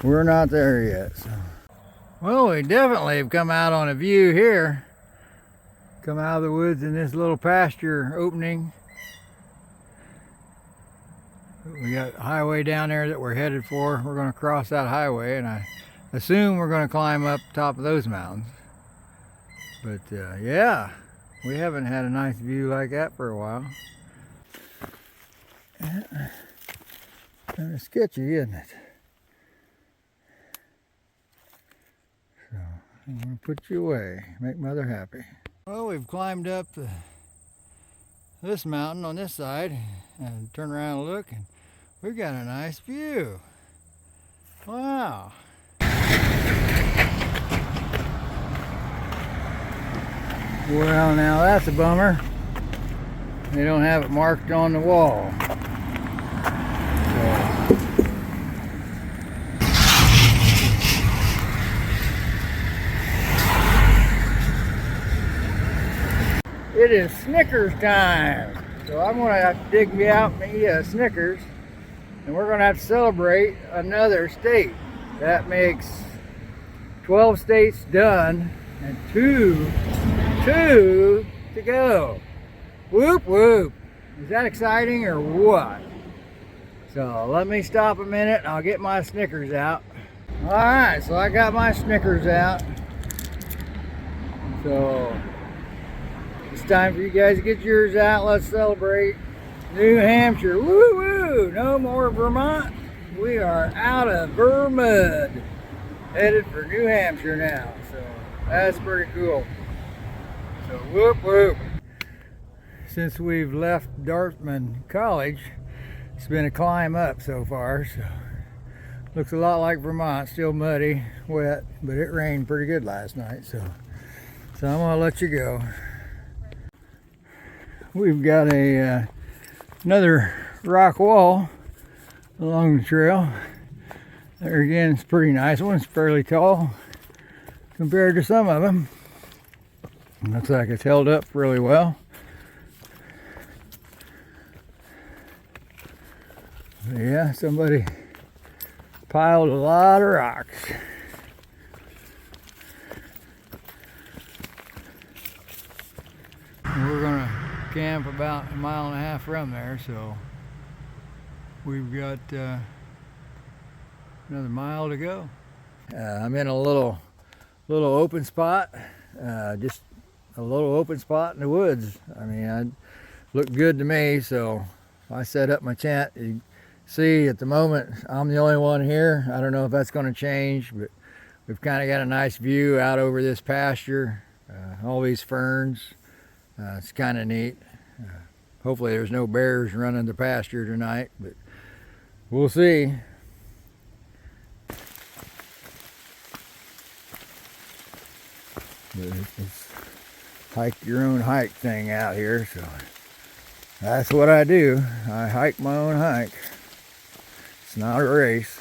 Speaker 1: we're not there yet. So. Well, we definitely have come out on a view here. Come out of the woods in this little pasture opening. We got a highway down there that we're headed for. We're going to cross that highway, and I assume we're going to climb up top of those mountains. But yeah, we haven't had a nice view like that for a while. Kind of sketchy, isn't it? So I'm going to put you away, make Mother happy. Well, we've climbed up the this mountain on this side and turn around and look, and we've got a nice view. Wow. Well, now that's a bummer. They don't have it marked on the wall. It is Snickers time. So I'm gonna have to dig me out and eat a Snickers, and we're gonna have to celebrate another state. That makes 12 states done and two to go. Whoop whoop. Is that exciting or what? So let me stop a minute and I'll get my Snickers out. All right, so I got my Snickers out. So it's time for you guys to get yours out. Let's celebrate New Hampshire. Woo woo! No more Vermont. We are out of Vermont. Headed for New Hampshire now. So that's pretty cool. So whoop whoop. Since we've left Dartmouth College, it's been a climb up so far. So looks a lot like Vermont. Still muddy, wet, but it rained pretty good last night. So I'm gonna let you go. We've got another rock wall along the trail. There again, it's a pretty nice one. It's fairly tall compared to some of them. Looks like it's held up really well. Yeah, somebody piled a lot of rocks. We're gonna camp about 1.5 miles from there, so we've got another mile to go. I'm in a little open spot, just a little open spot in the woods. I mean, it looked good to me, so I set up my tent. You see, at the moment, I'm the only one here. I don't know if that's going to change, but we've kind of got a nice view out over this pasture, all these ferns. It's kind of neat. Hopefully there's no bears running the pasture tonight, but we'll see. But it's hike your own hike thing out here, so that's what I do. I hike my own hike. It's not a race.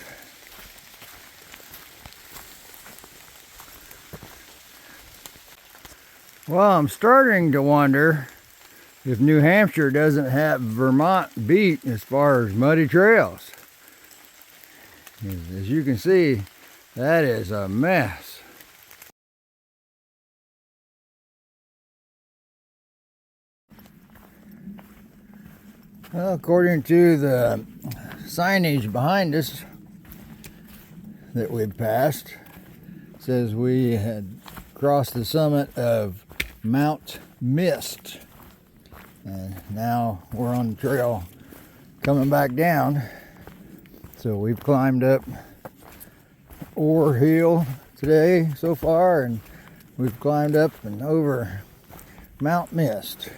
Speaker 1: Well, I'm starting to wonder if New Hampshire doesn't have Vermont beat as far as muddy trails. As you can see, that is a mess. Well, according to the signage behind us that we've passed, it says we had crossed the summit of Mount Mist. And now we're on the trail coming back down. So we've climbed up Ore Hill today so far, and we've climbed up and over Mount Mist.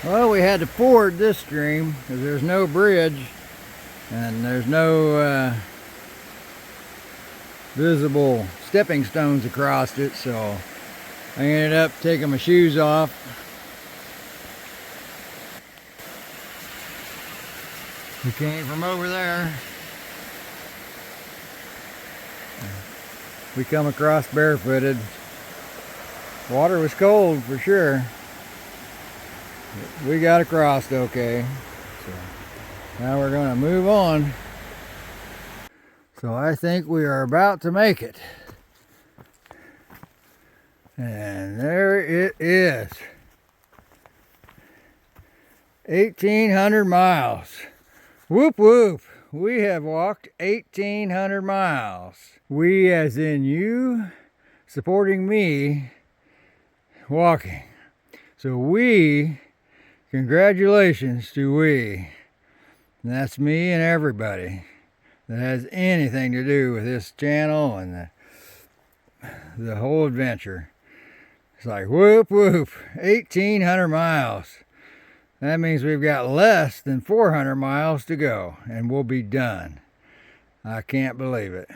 Speaker 1: Well, we had to ford this stream because there's no bridge and there's no visible stepping stones across it, so I ended up taking my shoes off. We came from over there. We come across barefooted. Water was cold for sure. We got across okay. So now we're going to move on. So I think we are about to make it. And there it is. 1,800 miles. Whoop whoop. We have walked 1,800 miles. We as in you supporting me walking. So we, congratulations to we. And that's me and everybody that has anything to do with this channel and the whole adventure. It's like whoop whoop, 1,800 miles. That means we've got less than 400 miles to go and we'll be done. I can't believe it.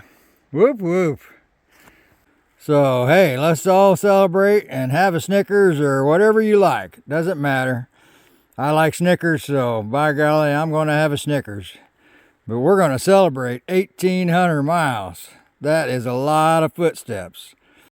Speaker 1: Whoop whoop. So hey, let's all celebrate and have a Snickers or whatever you like. Doesn't matter. I like Snickers, so by golly, I'm going to have a Snickers. But we're going to celebrate 1,800 miles. That is a lot of footsteps.